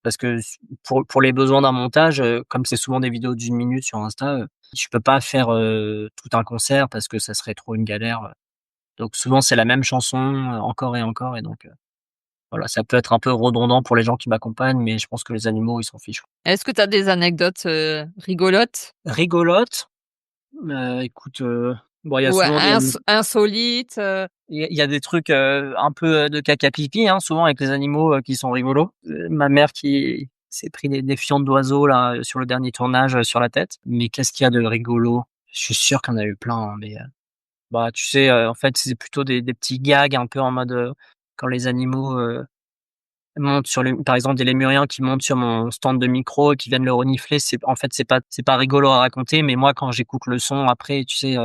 parce que pour les besoins d'un montage, comme c'est souvent des vidéos d'1 minute sur Insta, je peux pas faire, tout un concert parce que ça serait trop une galère, donc souvent c'est la même chanson, encore et encore et donc voilà, ça peut être un peu redondant pour les gens qui m'accompagnent, mais je pense que les animaux, ils s'en fichent. Est-ce que tu as des anecdotes, rigolotes Rigolote, écoute, bon, il y a ou souvent insolites, il y a des trucs, un peu, de caca pipi, hein, souvent avec les animaux, qui sont rigolos. Ma mère qui s'est pris des fientes d'oiseaux là, sur le dernier tournage, sur la tête. Mais qu'est-ce qu'il y a de rigolo? Je suis sûr qu'il y en a eu plein, hein, mais, bah, tu sais, en fait, c'est plutôt des petits gags un peu en mode, quand les animaux, montent sur par exemple des lémuriens qui montent sur mon stand de micro et qui viennent le renifler, c'est pas rigolo à raconter, mais moi quand j'écoute le son après, tu sais,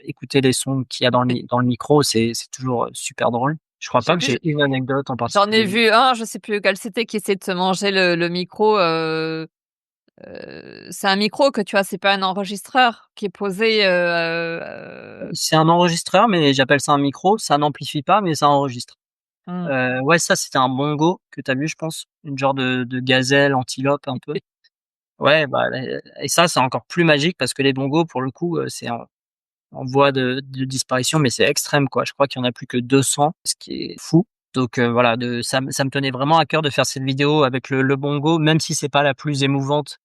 écouter les sons qu'il y a dans le micro, c'est toujours, super drôle. Je crois je sais pas que plus, j'ai une anecdote en j'en ai particulier. vu un, je sais plus lequel c'était, qui essaie de se manger le micro, c'est un micro que tu as, c'est pas un enregistreur qui est posé, C'est un enregistreur, mais j'appelle ça un micro, ça n'amplifie pas, mais ça enregistre. mmh. Ouais, ça c'était un bongo que tu as vu, je pense, une genre de gazelle, antilope un peu. Ouais, bah, et ça, c'est encore plus magique parce que les bongos pour le coup, c'est en voie de disparition, mais c'est extrême, quoi. Je crois qu'il y en a plus que 200, ce qui est fou. Donc voilà, ça me tenait vraiment à cœur de faire cette vidéo avec le bongo, même si c'est pas la plus émouvante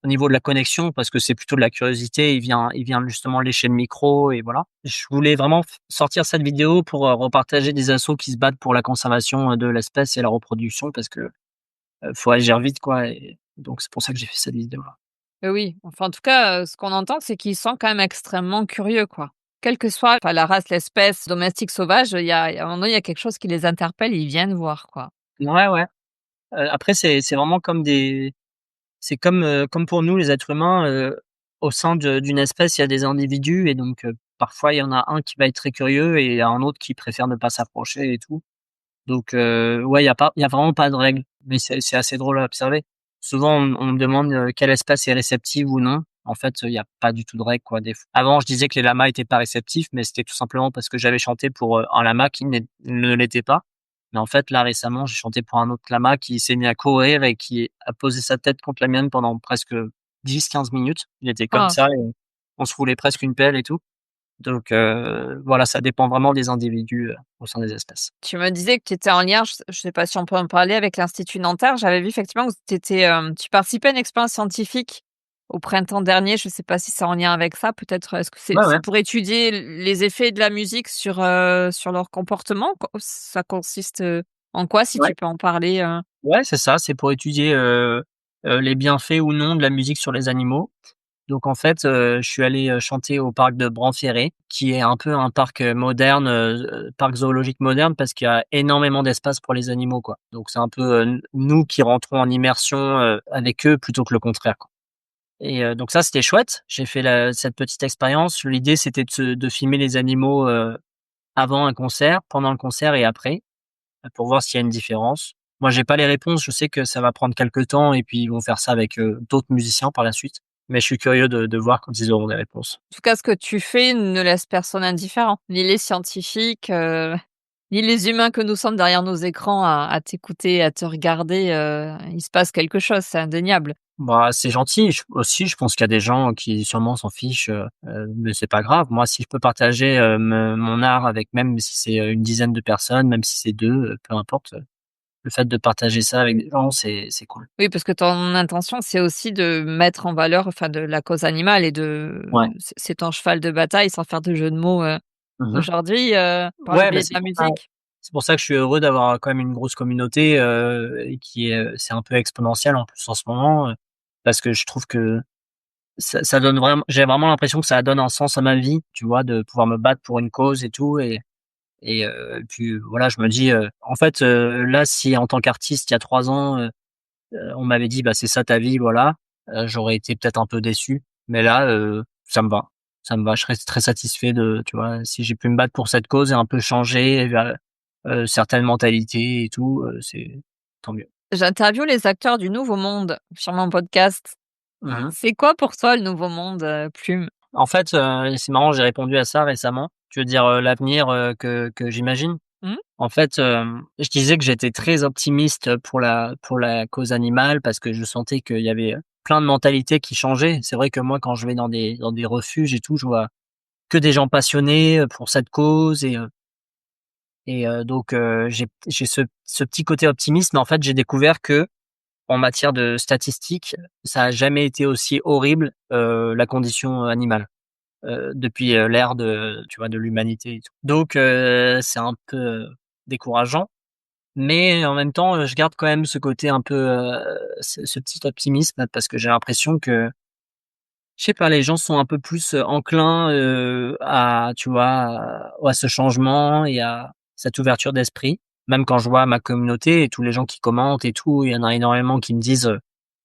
au niveau de la connexion, parce que c'est plutôt de la curiosité. Il vient justement lécher le micro et voilà. Je voulais vraiment sortir cette vidéo pour, repartager des assos qui se battent pour la conservation, de l'espèce et la reproduction parce que, faut agir vite, quoi et donc c'est pour ça que j'ai fait cette vidéo-là. Oui, enfin, en tout cas, ce qu'on entend, c'est qu'ils sont quand même extrêmement curieux, quoi. quelle que soit, enfin, la race, l'espèce, domestique, sauvage, il y a à un moment donné, il y a quelque chose qui les interpelle, ils viennent voir, quoi. Ouais, ouais. Après c'est vraiment c'est comme pour nous les êtres humains, au sein d'une espèce, il y a des individus et donc parfois il y en a un qui va être très curieux et il y a un autre qui préfère ne pas s'approcher et tout. Donc ouais, il y a vraiment pas de règle, mais c'est assez drôle à observer. Souvent on me demande, quelle espèce est réceptive ou non. En fait, il y a pas du tout de règle quoi. Des f Avant je disais que les lamas étaient pas réceptifs, mais c'était tout simplement parce que j'avais chanté pour, un lama qui ne l'était pas. Mais en fait là récemment, j'ai chanté pour un autre lama qui s'est mis à courir et qui a posé sa tête contre la mienne pendant presque 10-15 minutes. Il était comme Ah! ça et on se roulait presque une pelle et tout. Donc voilà, ça dépend vraiment des individus, au sein des espèces. Tu me disais que tu étais en lien, je sais pas si on peut en parler, avec l'Institut Nanterre. J'avais vu effectivement que tu participais à une expérience scientifique au printemps dernier. Je sais pas si c'est en lien avec ça. Peut-être, est-ce que Ouais, c'est ouais. pour étudier les effets de la musique sur leur comportement? Ça consiste, en quoi, si Ouais. tu peux en parler? Ouais, c'est ça, c'est pour étudier, les bienfaits ou non de la musique sur les animaux. Donc en fait, je suis allé, chanter au parc de Bran-Ferré, qui est un peu un parc, moderne, parc zoologique moderne parce qu'il y a énormément d'espace pour les animaux, quoi. Donc c'est un peu, nous qui rentrons en immersion, avec eux plutôt que le contraire, quoi. Et donc ça, c'était chouette. J'ai fait cette petite expérience. L'idée, c'était de filmer les animaux, avant un concert, pendant le concert et après. Pour voir s'il y a une différence. Moi, j'ai pas les réponses, je sais que ça va prendre quelque temps et puis ils vont faire ça avec, d'autres musiciens par la suite. Mais je suis curieux de voir quand ils auront des réponses. En tout cas, ce que tu fais ne laisse personne indifférent, ni les scientifiques, ni les humains que nous sommes derrière nos écrans à t'écouter, à te regarder, il se passe quelque chose, c'est indéniable. Bah, c'est gentil, je pense qu'il y a des gens qui sûrement s'en fichent, mais c'est pas grave. Moi, si je peux partager, me mon art avec même si c'est, une dizaine de personnes, même si c'est 2, peu importe, le fait de partager ça avec des gens, c'est cool. Oui, parce que ton intention, c'est aussi de mettre en valeur, enfin, de la cause animale et Ouais. c'est ton cheval de bataille, sans faire de jeu de mots, Mmh. aujourd'hui, par le Ouais, bah, biais de la musique. c'est pour ça que je suis heureux d'avoir quand même une grosse communauté, et qui est, c'est un peu exponentiel en plus en ce moment, parce que je trouve que ça donne vraiment j'ai vraiment l'impression que ça donne un sens à ma vie, tu vois? De pouvoir me battre pour une cause et tout et puis voilà, je me dis, en fait, là, si en tant qu'artiste, il y a 3 ans, on m'avait dit: «Bah, c'est ça ta vie, voilà», j'aurais été peut-être un peu déçu, mais là, ça me va. Ça me va, je serais très satisfait de tu vois? Si j'ai pu me battre pour cette cause et un peu changer vers, certaines mentalités et tout, c'est tant mieux. J'interviewe les acteurs du nouveau monde sur mon podcast. Mmh. C'est quoi pour toi le nouveau monde, Plume? En fait, c'est marrant, j'ai répondu à ça récemment. Tu veux dire, l'avenir, que j'imagine? Mmh? En fait, je disais que j'étais très optimiste pour la cause animale parce que je sentais qu'il y avait, plein de mentalités qui changeaient. C'est vrai que moi, quand je vais dans des refuges et tout, je vois que des gens passionnés, pour cette cause et donc j'ai ce petit côté optimiste mais en fait, j'ai découvert que en matière de statistiques, ça a jamais été aussi horrible, la condition animale, depuis, l'ère de tu vois, de l'humanité et tout. Donc c'est un peu, décourageant. Mais en même temps, je garde quand même ce côté un peu, ce petit optimisme parce que j'ai l'impression que, je sais pas, les gens sont un peu plus, enclins, à tu vois, à ce changement et à cette ouverture d'esprit. Même quand je vois ma communauté et tous les gens qui commentent et tout, il y en a énormément qui me disent,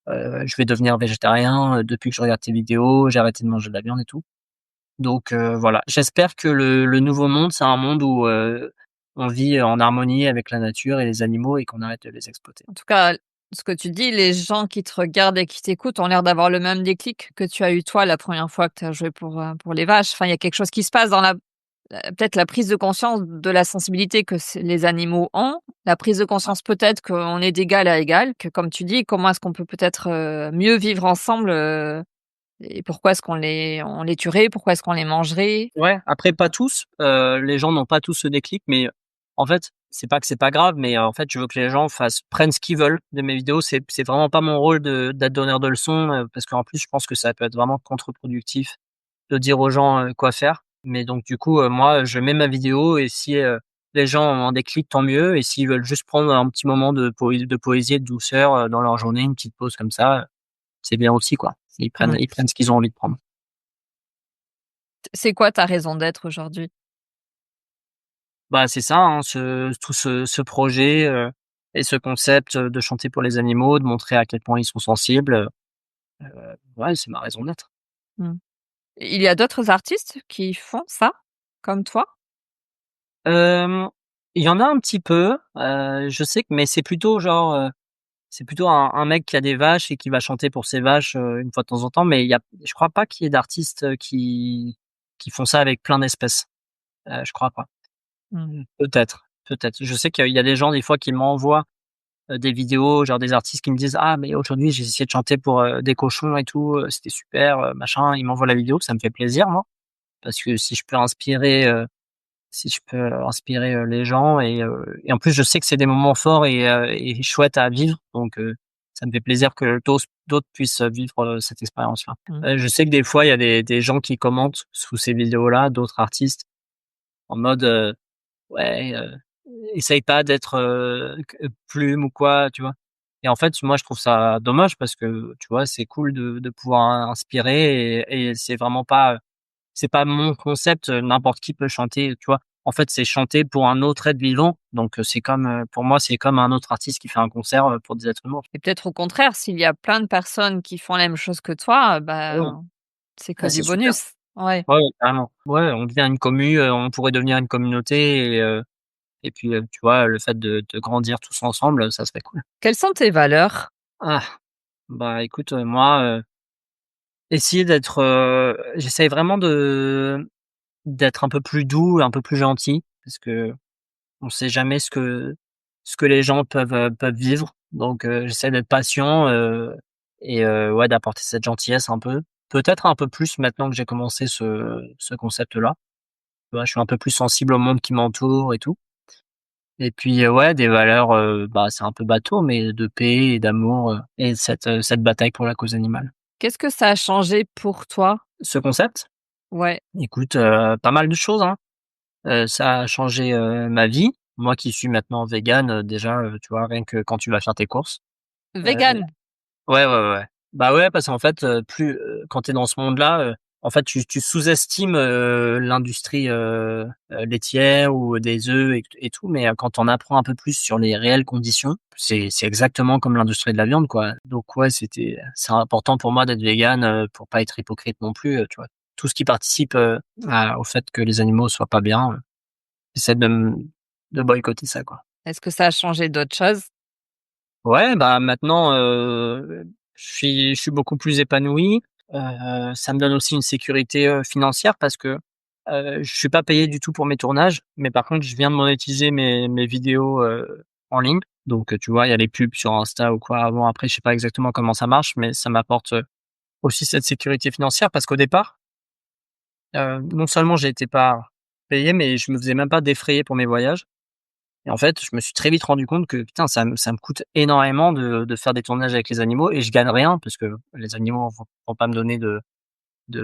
«Je vais devenir végétarien, depuis que je regarde tes vidéos, j'ai arrêté de manger de la viande et tout». Donc voilà, j'espère que le nouveau monde, c'est un monde où, on vit en harmonie avec la nature et les animaux et qu'on arrête de les exploiter. En tout cas, ce que tu dis, les gens qui te regardent et qui t'écoutent ont l'air d'avoir le même déclic que tu as eu toi la première fois que tu as joué pour les vaches. Enfin, il y a quelque chose qui se passe dans peut-être la prise de conscience de la sensibilité que les animaux ont, la prise de conscience peut-être qu'on est d'égal à égal, que comme tu dis, comment est-ce qu'on peut peut-être, mieux vivre ensemble, et pourquoi est-ce on les tuerait? Pourquoi est-ce qu'on les mangerait? Ouais, après pas tous, les gens n'ont pas tous ce déclic, mais en fait, c'est pas que c'est pas grave, mais en fait, je veux que les gens prennent ce qu'ils veulent de mes vidéos. C'est vraiment pas mon rôle d'être donneur de leçons, parce qu'en plus, je pense que ça peut être vraiment contre-productif de dire aux gens, quoi faire. Mais donc du coup, moi, je mets ma vidéo et si, les gens ont un déclic, tant mieux et s'ils veulent juste prendre un petit moment de poésie et de douceur, dans leur journée, une petite pause comme ça, c'est bien aussi, quoi. Ils prennent ce qu'ils ont envie de prendre. C'est quoi ta raison d'être aujourd'hui? Bah, c'est ça, hein, ce projet, et ce concept, de chanter pour les animaux, de montrer à quel point ils sont sensibles, ouais, c'est ma raison d'être. Mmh. Il y a d'autres artistes qui font ça, comme toi? Hem, il y en a un petit peu, je sais que mais c'est plutôt genre, c'est plutôt un mec qui a des vaches et qui va chanter pour ses vaches, une fois de temps en temps, mais il y a je crois pas qu'il y ait d'artistes, qui font ça avec plein d'espèces. Je crois pas. Mmh. Peut-être, peut-être. Je sais qu'il y a des gens des fois qui m'envoient, des vidéos, genre des artistes qui me disent: «Ah mais aujourd'hui j'ai essayé de chanter pour, des cochons et tout, c'était super, machin». Ils m'envoient la vidéo, ça me fait plaisir moi, parce que si je peux inspirer, les gens et en plus je sais que c'est des moments forts et chouettes à vivre donc ça me fait plaisir que d'autres puissent vivre, cette expérience-là. Mmh. Je sais que des fois il y a des gens qui commentent sous ces vidéos-là, d'autres artistes en mode, ouais, essaye pas d'être, q plume ou quoi, tu vois? Et en fait, moi, je trouve ça dommage parce que, tu vois, c'est cool de pouvoir inspirer et c'est pas mon concept, n'importe qui peut chanter, tu vois? En fait, c'est chanter pour un autre être vivant, donc c'est comme, pour moi, c'est comme un autre artiste qui fait un concert, pour des êtres humains. Et peut-être au contraire, s'il y a plein de personnes qui font la même chose que toi, Ah ouais, c'est que ah du c'est super. bonus. Ouais. Ouais, ouais, carrément. Ouais, on devient une commu, on pourrait devenir une communauté et puis, tu vois, le fait de grandir tous ensemble, ça serait cool. Quelles sont tes valeurs? Ah, bah, écoute, moi, essayer d'être, j'essaye vraiment d'être un peu plus doux, un peu plus gentil parce qu'on sait jamais ce que les gens peuvent vivre. Donc j'essaie d'être patient, ouais, d'apporter cette gentillesse un peu. Peut-être un peu plus maintenant que j'ai commencé ce concept-là. Tu vois? Je suis un peu plus sensible au monde qui m'entoure et tout et puis, ouais, des valeurs, bah, c'est un peu bateau mais de paix et d'amour, et cette bataille pour la cause animale. Qu'est-ce que ça a changé pour toi? Ce concept? Ouais. Écoute, pas mal de choses, hein. Ça a changé, ma vie. Moi qui suis maintenant végane, déjà, tu vois, rien que quand tu vas faire tes courses. Heu, Vegan? ouais, ouais, ouais, ouais. Bah, ouais, parce qu'en fait, quand tu es dans ce monde-là, en fait, tu sous-estimes, l'industrie, laitière ou des œufs et tout, mais quand on apprend un peu plus sur les réelles conditions, c'est exactement comme l'industrie de la viande, quoi. Donc ouais, c'est important pour moi d'être végane, pour pas être hypocrite non plus, tu vois? Tout ce qui participe, au fait que les animaux soient pas bien, j'essaie de boycotter ça, quoi. Est-ce que ça a changé d'autres choses? Ouais, bah, maintenant, je suis beaucoup plus épanoui. Ça me donne aussi une sécurité, financière parce que, je suis pas payé du tout pour mes tournages, mais par contre, je viens de monétiser mes vidéos, en ligne. Donc, tu vois, il y a les pubs sur Insta ou quoi avant, après, je sais pas exactement comment ça marche, mais ça m'apporte, aussi cette sécurité financière parce qu'au départ, non seulement j'étais pas payé, mais je me faisais même pas défrayer pour mes voyages. Et en fait, je me suis très vite rendu compte que putain, ça me coûte énormément de faire des tournages avec les animaux et je gagne rien parce que les animaux vont pas me donner de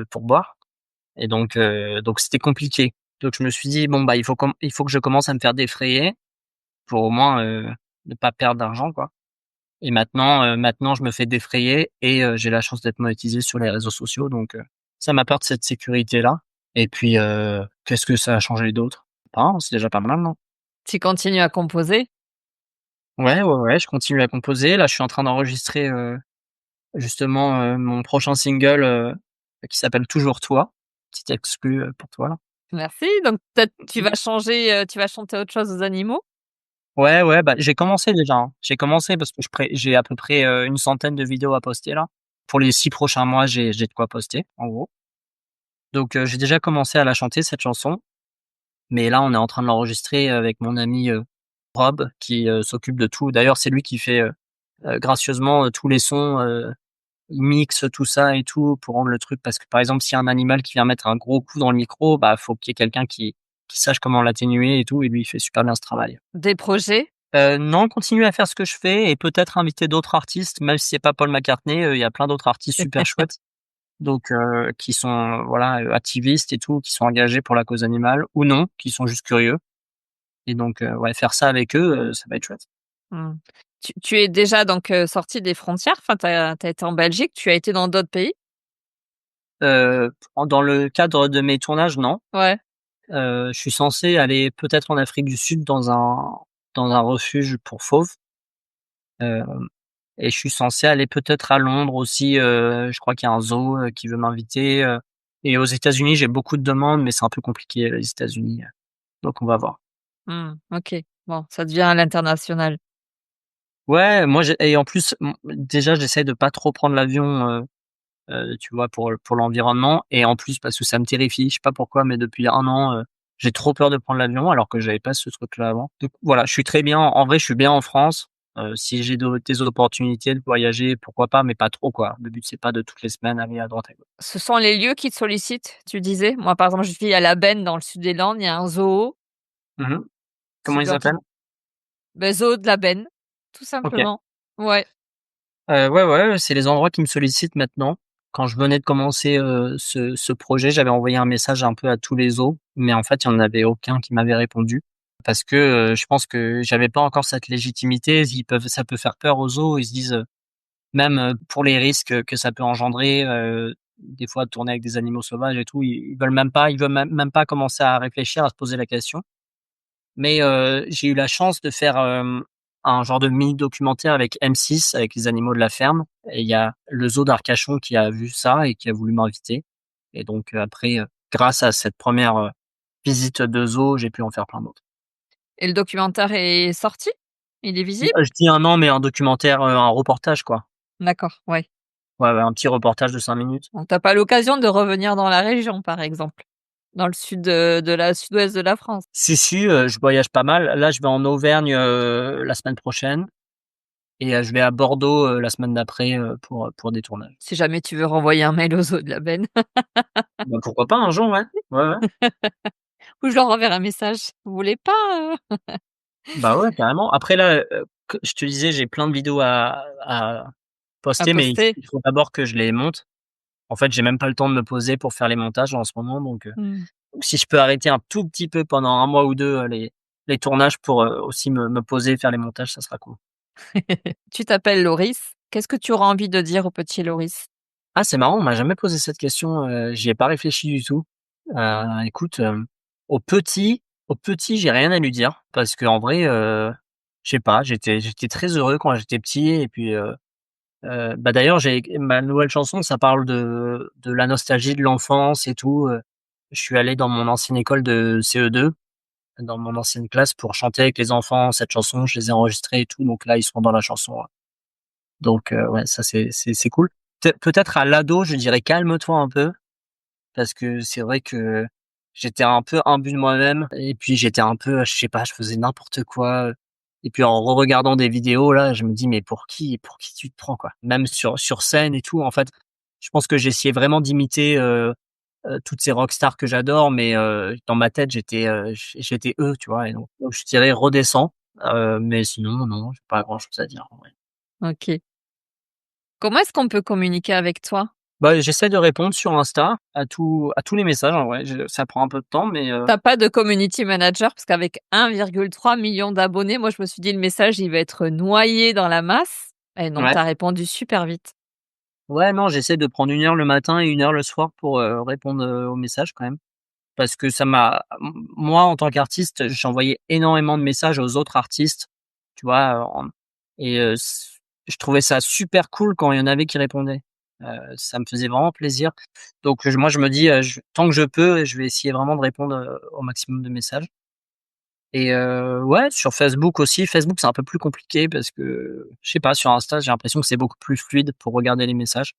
pourboire et donc c'était compliqué. Donc je me suis dit: «Bon, bah, il faut que je commence à me faire défrayer pour au moins, ne pas perdre d'argent, quoi» et maintenant je me fais défrayer et j'ai la chance d'être monétisé sur les réseaux sociaux donc ça m'apporte cette sécurité-là et puis, qu'est-ce que ça a changé d'autre? Pas, hein, c'est déjà pas mal, non? Tu continues à composer? Ouais, ouais, ouais, je continue à composer. Là, je suis en train d'enregistrer, justement, mon prochain single, qui s'appelle «Toujours toi». Petite exclu, pour toi, là. Merci, donc peut-être tu vas changer, tu vas chanter autre chose aux animaux? Ouais, ouais, bah, j'ai commencé déjà, hein. J'ai commencé parce que j'ai à peu près, une centaine de vidéos à poster, là. Pour les 6 prochains mois, j'ai de quoi poster, en gros. Donc j'ai déjà commencé à la chanter, cette chanson, mais là, on est en train de l'enregistrer avec mon ami, Rob, qui, s'occupe de tout. D'ailleurs, c'est lui qui fait, gracieusement, tous les sons, il mixe tout ça et tout pour rendre le truc parce que, par exemple, s'il y a un animal qui vient mettre un gros coup dans le micro, bah, faut qu'il y ait quelqu'un qui sache comment l'atténuer et tout et lui, il fait super bien ce travail. Des projets? Non, continuer à faire ce que je fais et peut-être inviter d'autres artistes, même si c'est pas Paul McCartney, il y a plein d'autres artistes super chouettes, donc qui sont, voilà, activistes et tout, qui sont engagés pour la cause animale ou non, qui sont juste curieux et donc ouais, faire ça avec eux, ça va être chouette. Mmh. Tu es déjà donc sortie des frontières? Enfin, tu as été en Belgique, tu as été dans d'autres pays? Dans le cadre de mes tournages, non. Ouais. Je suis censé aller peut-être en Afrique du Sud dans un refuge pour fauves, hem et je suis censé aller peut-être à Londres aussi, je crois qu'il y a un zoo, qui veut m'inviter, et aux États-Unis, j'ai beaucoup de demandes, mais c'est un peu compliqué, les États-Unis, donc on va voir. Mmh, OK. Bon, ça devient à l'international. Ouais, moi j'ai et en plus, déjà j'essaie de pas trop prendre l'avion, tu vois, pour l'environnement et en plus parce que ça me terrifie, je sais pas pourquoi, mais depuis 1 an, j'ai trop peur de prendre l'avion alors que j'avais pas ce truc-là avant. Donc voilà, je suis très bien en vrai, je suis bien en France, si j'ai des opportunités de voyager, pourquoi pas, mais pas trop quoi. Le but, c'est pas de toutes les semaines aller à droite à gauche. Ce sont les lieux qui te sollicitent, tu disais? Moi, par exemple, je vis à La Benne dans le sud des Landes, il y a un zoo. Mmh. C'est Comment ils toi qui s'appellent? Zoo de La Benne, tout OK. simplement. Ouais. Ouais, ouais, c'est les endroits qui me sollicitent maintenant. Quand je venais de commencer, ce projet, j'avais envoyé un message un peu à tous les zoos, mais en fait, il y en avait aucun qui m'avait répondu parce que, je pense que j'avais pas encore cette légitimité. Ça peut faire peur aux zoos. Ils se disent, même, pour les risques que ça peut engendrer, des fois de tourner avec des animaux sauvages et tout, ils veulent même pas commencer à réfléchir, à se poser la question. Mais, j'ai eu la chance de faire, un genre de mini documentaire avec M6, avec les animaux de la ferme et il y a le zoo d'Arcachon qui a vu ça et qui a voulu m'inviter et donc, après, grâce à cette première visite de zoo, j'ai pu en faire plein d'autres. Et le documentaire est sorti? Il est visible? Je dis un an, mais un documentaire, un reportage quoi. D'accord, ouais. Ouais, ouais, un petit reportage de 5 minutes. Donc tu pas l'occasion de revenir dans la région, par exemple? Dans le sud, de la sud-ouest de la France? Si, si, je voyage pas mal. Là, je vais en Auvergne, la semaine prochaine et je vais à Bordeaux, la semaine d'après, pour des tournages. Si jamais tu veux renvoyer un mail aux zoo de La Benne. Bah, pourquoi pas un jour, ouais. Ouais, ouais. Ou je leur enverrai un message: «Vous voulez pas, Bah, ouais, carrément. Après là, que je te disais, j'ai plein de vidéos à à poster, mais poster?» il faut d'abord que je les monte. En fait, j'ai même pas le temps de me poser pour faire les montages en ce moment, Mmh. donc si je peux arrêter un tout petit peu pendant 1 mois ou 2 les tournages pour, aussi me poser et faire les montages, ça sera cool. Tu t'appelles Loris. Qu'est-ce que tu auras envie de dire au petit Loris? Ah, c'est marrant, on m'a jamais posé cette question, j'y ai pas réfléchi du tout. Écoute, au petit, j'ai rien à lui dire parce qu'en vrai, je sais pas, j'étais très heureux quand j'étais petit et puis, bah, d'ailleurs, j'ai ma nouvelle chanson, ça parle de la nostalgie de l'enfance et tout, je suis allé dans mon ancienne école de CE2, dans mon ancienne classe pour chanter avec les enfants cette chanson, je les ai enregistrés et tout, donc là, ils sont dans la chanson, ouais. Donc ouais, ça c'est cool. Peut-être à l'ado, je dirais: «Calme-toi un peu», parce que c'est vrai que j'étais un peu imbu de moi-même et puis j'étais un peu, je sais pas, je faisais n'importe quoi, et puis en re-regardant des vidéos là, je me dis: «Mais pour qui tu te prends, quoi?» Même sur scène et tout, en fait, je pense que j'essayais vraiment d'imiter, toutes ces rockstars que j'adore, mais dans ma tête, j'étais eux, tu vois? Et donc je dirais: «Redescends», mais sinon non, j'ai pas grand chose à dire, en vrai. OK. Comment est-ce qu'on peut communiquer avec toi? Bah, j'essaie de répondre sur Insta à tous les messages en vrai, ça prend un peu de temps, mais Tu pas de community manager? Parce qu'avec 1,3 million d'abonnés, moi je me suis dit: «Le message, il va être noyé dans la masse» et non, tu ouais. as répondu super vite. Ouais, non, j'essaie de prendre 1 heure le matin et 1 heure le soir pour, répondre, aux messages quand même. Parce que moi en tant qu'artiste, j'envoyais énormément de messages aux autres artistes, tu vois? Et je trouvais ça super cool quand il y en avait qui répondaient. Ça me faisait vraiment plaisir. Donc moi je me dis, je tant que je peux, je vais essayer vraiment de répondre, au maximum de messages. Et ouais, sur Facebook aussi. Facebook, c'est un peu plus compliqué parce que, je sais pas, sur Insta, j'ai l'impression que c'est beaucoup plus fluide pour regarder les messages.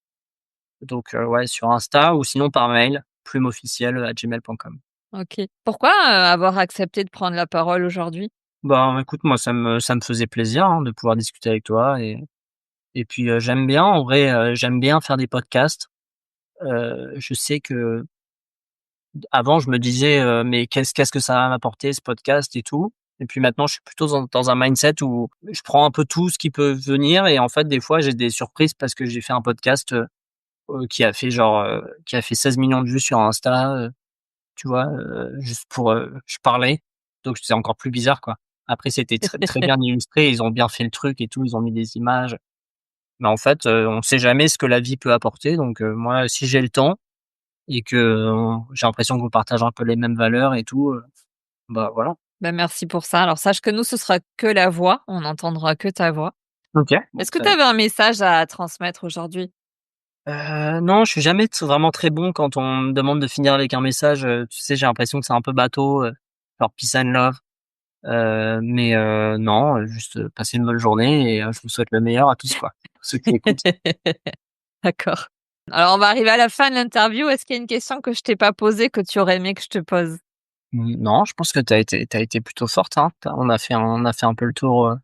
Donc ouais, sur Insta ou sinon par mail, plumeofficielle@gmail.com. OK. Pourquoi, avoir accepté de prendre la parole aujourd'hui? Bah, écoute, moi, ça me faisait plaisir, hein, de pouvoir discuter avec toi et puis, j'aime bien en vrai, j'aime bien faire des podcasts. Je sais qu'avant je me disais, «Mais qu'est-ce que ça va m'apporter ce podcast et tout?» Et puis maintenant, je suis plutôt dans un mindset où je prends un peu tout ce qui peut venir et en fait, des fois, j'ai des surprises parce que j'ai fait un podcast, qui a fait 16 millions de vues sur Insta, tu vois? Juste pour, je parlais, donc c'est encore plus bizarre, quoi. Après c'était très très bien illustré, ils ont bien fait le truc et tout, ils ont mis des images, mais en fait, on sait jamais ce que la vie peut apporter, donc moi, si j'ai le temps, et que, j'ai l'impression qu'on partage un peu les mêmes valeurs et tout, bah, voilà. Bah, merci pour ça. Alors sache que nous, ce sera que la voix, on n'entendra que ta voix. OK, bon, Est-ce que très tu bien. avais un message à transmettre aujourd'hui? Non, je suis jamais vraiment très bon quand on me demande de finir avec un message, tu sais, j'ai l'impression que c'est un peu bateau, genre peace and love, mais non, juste, passer une bonne journée et je vous souhaite le meilleur à tous, quoi, tous ceux qui écoutent. D'accord. Alors on va arriver à la fin de l'interview. Est-ce qu'il y a une question que je t'ai pas posée, que tu aurais aimé que je te pose? Non, je pense que tu as été plutôt forte, hein. On a fait un peu le tour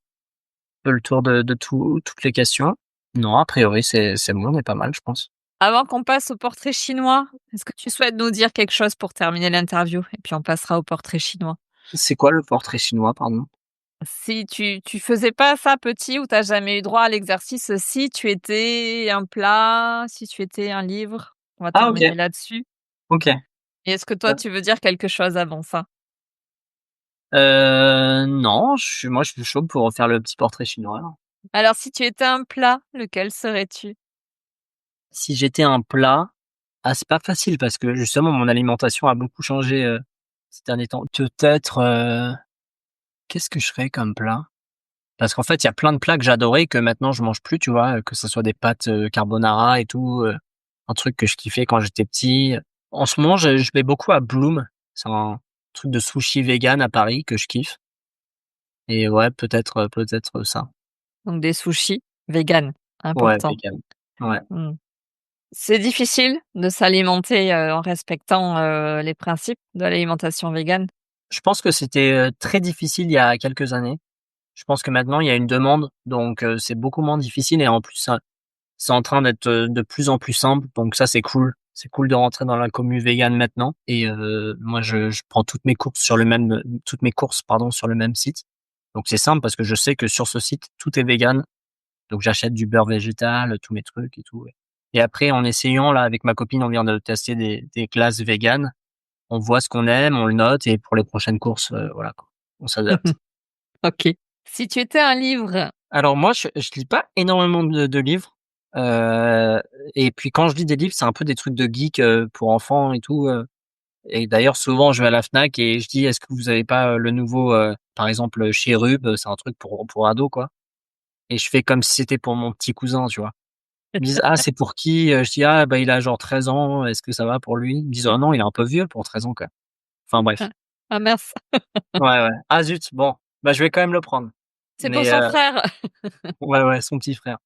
de toutes les questions. Non, a priori, c'est bon, on est pas mal, je pense. Avant qu'on passe au portrait chinois, est-ce que tu souhaites nous dire quelque chose pour terminer l'interview? Et puis on passera au portrait chinois. C'est quoi le portrait chinois, pardon? Si tu faisais pas ça petit ou t'as jamais eu droit à l'exercice, si tu étais un plat, si tu étais un livre? On va Ah OK, terminer là-dessus. OK. Et est-ce que toi, tu veux dire quelque chose avant ça? Non, je suis chaud pour faire le petit portrait chinois. Alors si tu étais un plat, lequel serais-tu? Si j'étais un plat, c'est pas facile parce que justement mon alimentation a beaucoup changé, ces derniers temps. Peut-être, qu'est-ce que je ferais comme plat? Parce qu'en fait, il y a plein de plats que j'adorais que maintenant je mange plus, tu vois? Que ce soit des pâtes, carbonara et tout, un truc que je kiffais quand j'étais petit. En ce moment, je vais beaucoup à Bloom. C'est un truc de sushi vegan à Paris que je kiffe et ouais, peut-être ça. Donc des sushis véganes, Ouais, important. vegan. Ouais. Mmh. C'est difficile de s'alimenter, en respectant, les principes de l'alimentation végane? Je pense que c'était, très difficile il y a quelques années. Je pense que maintenant il y a une demande, donc c'est beaucoup moins difficile et en plus ça c'est en train d'être, de plus en plus simple, donc ça c'est cool. C'est cool de rentrer dans la commu vegan maintenant et moi je prends toutes mes courses pardon sur le même site. Donc c'est simple parce que je sais que sur ce site tout est vegan, donc j'achète du beurre végétal, tous mes trucs et tout, ouais. Et après en essayant là avec ma copine, on vient de tester des glaces véganes. On voit ce qu'on aime, on le note et pour les prochaines courses, voilà quoi, on s'adapte. OK. Si tu étais un livre, Alors moi, je lis pas énormément de livres, heu et puis quand je lis des livres, c'est un peu des trucs de geek, pour enfants et tout, et d'ailleurs souvent je vais à la Fnac et je dis: «Est-ce que vous avez pas, le nouveau», par exemple, Cherub, c'est un truc pour ados quoi et je fais comme si c'était pour mon petit cousin, tu vois? Ils me disent: «Ah c'est pour qui?» Je dis: «Ah bah il a genre 13 ans, est-ce que ça va pour lui?» Ils me disent: «Oh non, il est un peu vieux pour 13 ans quoi». Enfin bref. ah ah mince, Ouais, ouais. Ah zut, bon, bah je vais quand même le prendre. c'est pour Mais son frère. ouais, ouais, son petit frère.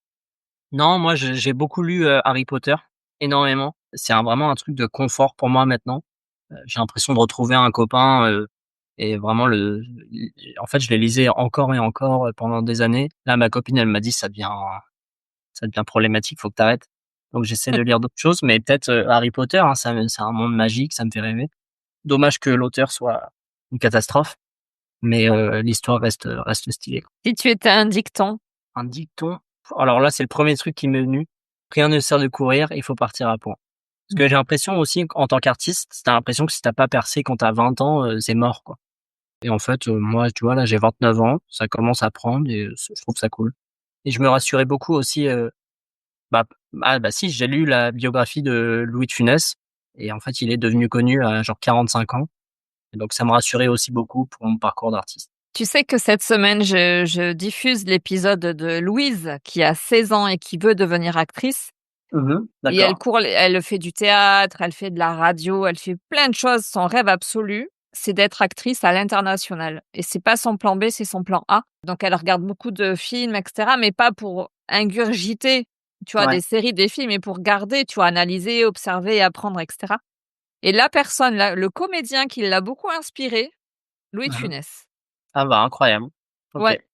Non, moi j'ai beaucoup lu, Harry Potter, énormément. C'est vraiment un truc de confort pour moi maintenant. J'ai l'impression de retrouver un copain, et vraiment en fait, je les lisais encore et encore, pendant des années. Là, ma copine, elle m'a dit: Ça devient problématique, faut que tu arrêtes». Donc j'essaie de lire d'autres choses, mais peut-être, Harry Potter, hein, c'est un monde magique, ça me fait rêver. Dommage que l'auteur soit une catastrophe, mais l'histoire reste stylée. Si tu étais un dicton, Un dicton, alors là, c'est le premier truc qui m'est venu: «Rien ne sert de courir, il faut partir à point». Parce que j'ai l'impression aussi qu'en tant qu'artiste, tu l'impression que si tu pas percé quand tu as 20 ans, c'est mort, quoi. Et en fait, moi, tu vois, là, j'ai 29 ans, ça commence à prendre et je trouve ça cool. Et je me rassurais beaucoup aussi, bah bah, si, j'ai lu la biographie de Louis de Funès et en fait, il est devenu connu à genre 45 ans et donc ça me rassurait aussi beaucoup pour mon parcours d'artiste. tu sais que cette semaine, je diffuse l'épisode de Louise qui a 16 ans et qui veut devenir actrice et D'accord. elle fait du théâtre, elle fait de la radio, elle fait plein de choses. Son rêve absolu, c'est d'être actrice à l'international et c'est pas son plan B, c'est son plan A. Donc elle regarde beaucoup de films et cetera, mais pas pour ingurgiter, tu vois, Ouais. des séries, des films, mais pour garder, tu vois, analyser, observer, apprendre et cetera. Et la personne là, le comédien qui l'a beaucoup inspiré, Louis de Mmh. Funès. Ah bah, incroyable. OK. Ouais,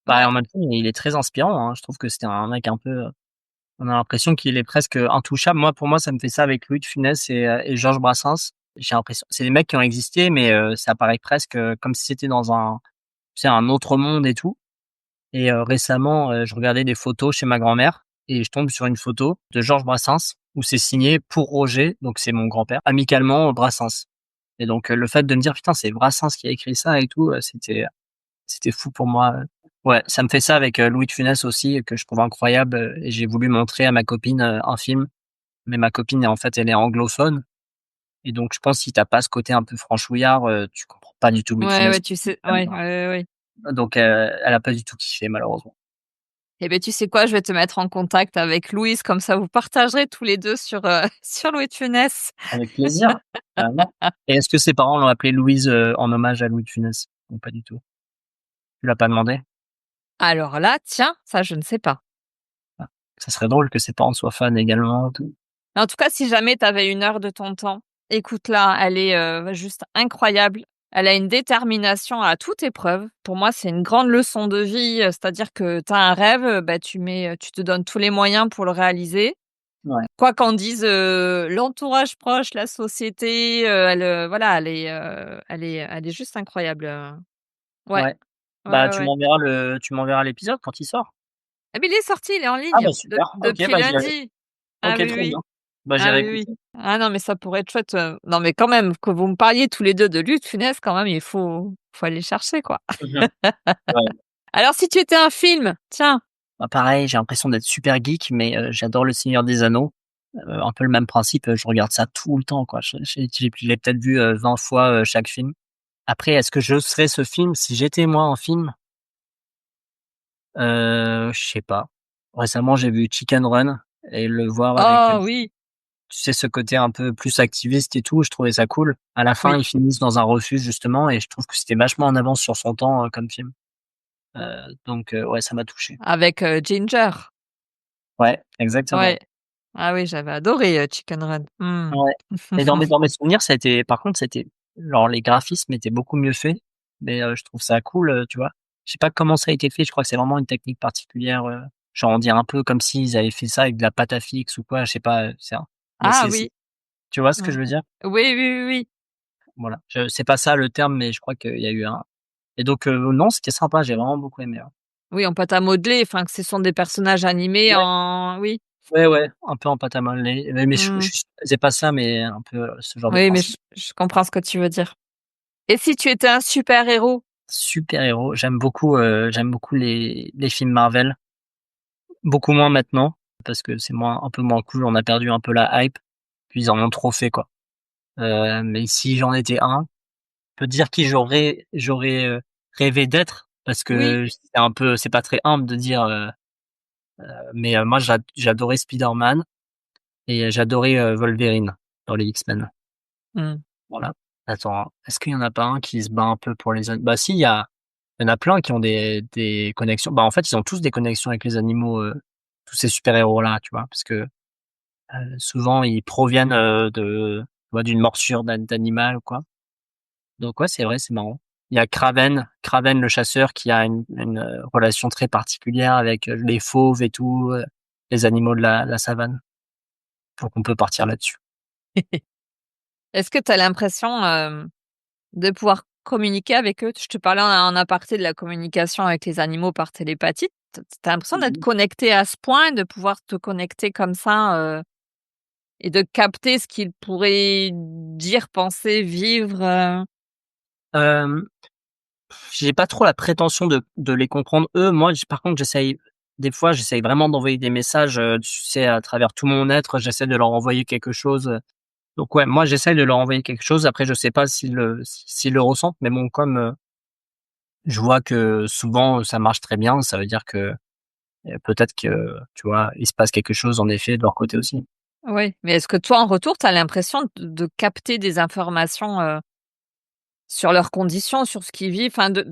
Bah, ouais. en même temps, il est très inspirant, hein. Je trouve que c'était un mec un peu, on a l'impression qu'il est presque, intouchable. Moi, pour moi, ça me fait ça avec Louis de Funès et Georges Brassens. J'ai l'impression c'est des mecs qui ont existé, mais ça paraît presque, comme si c'était dans tu sais, un autre monde et tout. Et récemment, je regardais des photos chez ma grand-mère et je tombe sur une photo de Georges Brassens où c'est signé «Pour Roger», donc c'est mon grand-père, amicalement Brassens. Et donc le fait de me dire: «Putain, c'est Brassens qui a écrit ça et tout», c'était fou pour moi, Ouais, ça me fait ça avec, Louis de Funès aussi, que je trouve incroyable, et j'ai voulu montrer à ma copine, un film, mais ma copine, en fait, elle est anglophone et donc je pense si tu pas ce côté un peu franchouillard, tu comprends pas du tout Louis de Ouais, Funès. ouais, tu sais ouais, ouais, ouais, ouais. Donc elle a pas du tout kiffé malheureusement. Et beh, tu sais quoi? Je vais te mettre en contact avec Louise, comme ça vous partagerez tous les 2 sur, sur Louis de Funès. Avec plaisir, carrément. Et est-ce que ses parents l'ont appelée Louise, en hommage à Louis de Funès? Ou pas du tout? Tu l'as pas demandé? Alors là, tiens, ça je ne sais pas. Ah, ça serait drôle que ses parents soient fans également et tout. Mais en tout cas, si jamais tu avais 1 heure de ton temps, écoute-la, elle est, juste incroyable. Elle a une détermination à toute épreuve. Pour moi, c'est une grande leçon de vie, c'est-à-dire que tu as un rêve, bah, tu te donnes tous les moyens pour le réaliser. Ouais, Quoi qu'en dise, l'entourage proche, la société, elle, voilà, elle est juste incroyable, ouais, ouais. ouais, Bah, ouais, ouais. tu m'enverras l'épisode quand il sort? Ah mais il est sorti, il est en Ah ligne bah super, OK, depuis bah j'irai. lundi. Ah OK, oui, trop bien. oui. Bah Ah j'irai oui, oui. écouter. Ah non, mais ça pourrait être chouette, non mais quand même, que vous me parliez tous les 2 de Louis de Funès quand même, il faut aller chercher, quoi. Mmh. Ouais. Alors si tu étais un film, tiens. Bah, pareil, j'ai l'impression d'être super geek, mais j'adore Le Seigneur des Anneaux. Un peu le même principe, je regarde ça tout le temps, quoi. Je l'ai peut-être vu, 20 fois, chaque film. Après, est-ce que je serais ce film si j'étais moi un film? Je sais pas. Récemment, j'ai vu Chicken Run et le voir avec, Oh oui, tu sais, ce côté un peu plus activiste et tout, je trouvais ça cool. À la fin, oui, ils finissent dans un refuge justement et je trouve que c'était vachement en avance sur son temps, comme film. Donc ouais, ça m'a touché. avec, Ginger. Ouais, exactement. Ouais. Ah oui, j'avais adoré, Chicken Run. Mmh. Ouais, et dans mes souvenirs, ça a été par contre, c'était genre les graphismes étaient beaucoup mieux faits, mais je trouve ça cool, tu vois? Je sais pas comment ça a été fait, je crois que c'est vraiment une technique particulière, genre on dirait un peu comme s'ils avaient fait ça avec de la pâte à fixe ou quoi, je sais pas, c'est un mais Ah c'est oui. tu vois ce que Mmh. je veux dire? Oui, oui, oui, oui. Voilà, je c'est pas ça le terme, mais je crois qu'il y a eu un et donc non, c'était sympa, j'ai vraiment beaucoup aimé, ouais. Oui, en pâte à modeler, enfin que ce sont des personnages animés Ouais, en oui. ouais, ouais, un peu en pâte à modeler, mais je Mmh. faisais pas ça, mais un peu, ce genre de Oui, mais principe. je comprends ce que tu veux dire. Et si tu étais un super héros? Super-héros, j'aime beaucoup les films Marvel. Beaucoup moins maintenant, parce que c'est moins un peu moins cool, on a perdu un peu la hype, puis ils en ont trop fait, quoi. Mais si j'en étais un, je peux te dire qui j'aurais rêvé d'être, parce Oui. que c'est pas très humble de dire, mais moi j'adorais Spider-Man et j'adorais, Wolverine dans les X-Men. Mmh. Voilà. Attends, hein, est-ce qu'il y en a pas un qui se bat un peu pour les an bah si, il y en a plein qui ont des connexions. Bah, en fait, ils ont tous des connexions avec les animaux, tous ces super-héros-là, tu vois? Parce que souvent, ils proviennent, tu vois, d'une morsure d'animal ou quoi. Donc ouais, c'est vrai, c'est marrant. Il y a Kraven le chasseur qui a une relation très particulière avec, les fauves et tout, les animaux de la savane. Donc on peut partir là-dessus. Est-ce que tu as l'impression, de pouvoir communiquer avec eux? Je te parlais en aparté de la communication avec les animaux par télépathie. Tu as l'impression d'être Mmh. connecté à ce point, de pouvoir te connecter comme ça, et de capter ce qu'ils pourraient dire, penser, vivre, Hem, j'ai pas trop la prétention de les comprendre eux. Moi, par contre, des fois, j'essaye vraiment d'envoyer des messages, tu sais, à travers tout mon être, j'essaie de leur envoyer quelque chose, donc ouais, moi, j'essaye de leur envoyer quelque chose. Après, je sais pas s'ils le ressentent, mais bon, comme, je vois que souvent ça marche très bien, ça veut dire que, peut-être que, tu vois, il se passe quelque chose en effet de leur côté aussi. Oui, mais est-ce que toi, en retour, tu as l'impression de capter des informations, sur leurs conditions, sur ce qu'ils vivent, enfin tu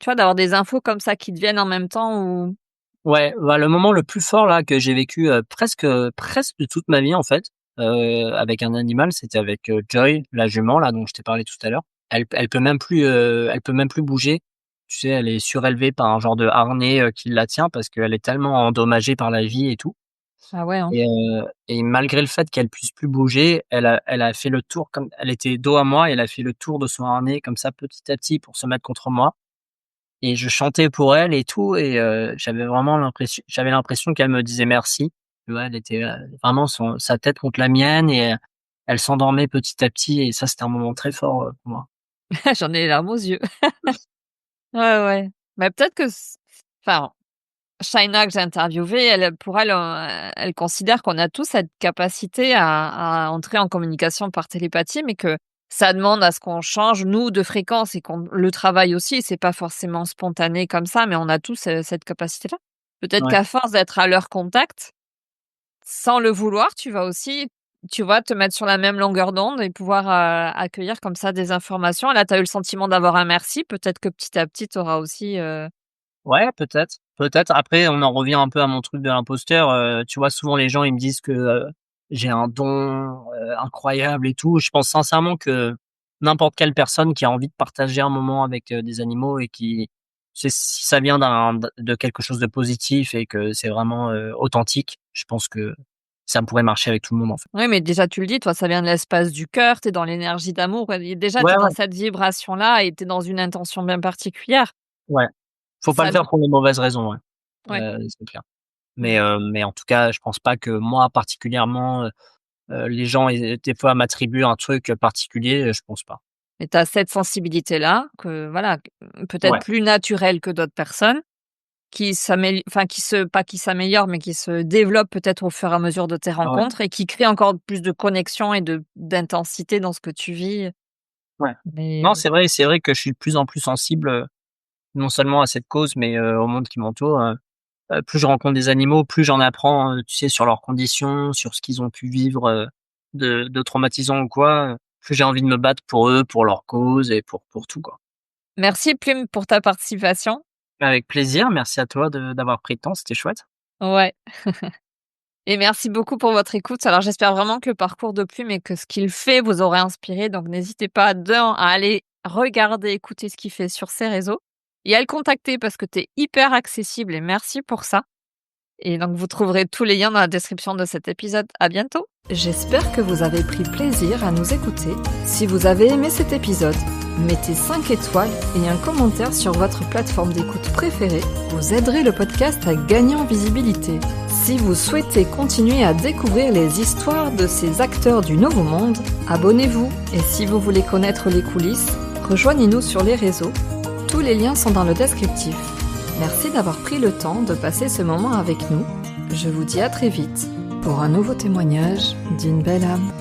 vois, d'avoir des infos comme ça qui te viennent en même temps ou Ouais, bah, le moment le plus fort là que j'ai vécu, presque de toute ma vie en fait, avec un animal, c'était avec, Joy, la jument là dont je t'ai parlé tout à l'heure. Elle peut même plus bouger. Tu sais, elle est surélevée par un genre de harnais, qui la tient parce qu'elle est tellement endommagée par la vie et tout. ah ouais, hein? Et malgré le fait qu'elle puisse plus bouger, elle a fait le tour comme elle était dos à moi et elle a fait le tour de son harnais comme ça petit à petit pour se mettre contre moi et je chantais pour elle et tout et j'avais l'impression qu'elle me disait merci. Tu vois? Elle était, vraiment sa tête contre la mienne et elle s'endormait petit à petit et ça, c'était un moment très fort, pour moi. J'en ai les larmes aux yeux. Ouais, ouais. Mais peut-être que enfin, Shaina que j'ai interviewée, pour elle, elle considère qu'on a tous cette capacité à entrer en communication par télépathie, mais que ça demande à ce qu'on change, nous, de fréquence et qu'on le travaille aussi. C'est pas forcément spontané comme ça, mais on a tous, cette capacité-là. Peut-être Ouais. qu'à force d'être à leur contact, sans le vouloir, tu vas aussi, tu vois, te mettre sur la même longueur d'onde et pouvoir, accueillir comme ça des informations. Là, tu as eu le sentiment d'avoir un merci, peut-être que petit à petit, tu auras aussi, Ouais, peut-être, peut-être. Après, on en revient un peu à mon truc de l'imposteur, tu vois, souvent les gens, ils me disent que, j'ai un don, incroyable et tout. Je pense sincèrement que n'importe quelle personne qui a envie de partager un moment avec, des animaux et qui c'est si ça vient de quelque chose de positif et que c'est vraiment, authentique, je pense que ça pourrait marcher avec tout le monde, en fait. oui, mais déjà, tu le dis, toi, ça vient de l'espace du cœur, tu es dans l'énergie d'amour et déjà, tu Ouais, es dans ouais, cette vibration-là et tu es dans une intention bien particulière. ouais. Faut pas Ça le faire vi pour les mauvaises raisons, ouais, Ouais. c'est clair. Mmh. Mais en tout cas, je pense pas que moi particulièrement, les gens et des fois m'attribuent un truc particulier, je pense pas. Et tu as cette sensibilité-là que voilà, peut-être Ouais, plus naturelle que d'autres personnes qui enfin qui se pas qui s'améliore, mais qui se développe peut-être au fur et à mesure de tes ouais, rencontres et qui crée encore plus de connexion et d'intensité dans ce que tu vis. ouais. Mais Non, c'est vrai que je suis de plus en plus sensible, non seulement à cette cause, mais au monde qui m'entoure, plus je rencontre des animaux, plus j'en apprends, tu sais, sur leurs conditions, sur ce qu'ils ont pu vivre, de traumatisant ou quoi, plus j'ai envie de me battre pour eux, pour leur cause et pour tout, quoi. merci Plume pour ta participation. Avec plaisir, merci à toi de d'avoir pris le temps, c'était chouette. Ouais. Et merci beaucoup pour votre écoute. Alors j'espère vraiment que le parcours de Plume et que ce qu'il fait vous aura inspiré. Donc n'hésitez pas à aller regarder, écouter ce qu'il fait sur ses réseaux et à le contacter parce que tu es hyper accessible et merci pour ça. Et donc vous trouverez tous les liens dans la description de cet épisode. À bientôt. J'espère que vous avez pris plaisir à nous écouter. Si vous avez aimé cet épisode, mettez 5 étoiles et un commentaire sur votre plateforme d'écoute préférée. Vous aiderez le podcast à gagner en visibilité. Si vous souhaitez continuer à découvrir les histoires de ces acteurs du Nouveau Monde, abonnez-vous. Et si vous voulez connaître les coulisses, rejoignez-nous sur les réseaux. Tous les liens sont dans le descriptif. Merci d'avoir pris le temps de passer ce moment avec nous. Je vous dis à très vite pour un nouveau témoignage d'une belle âme.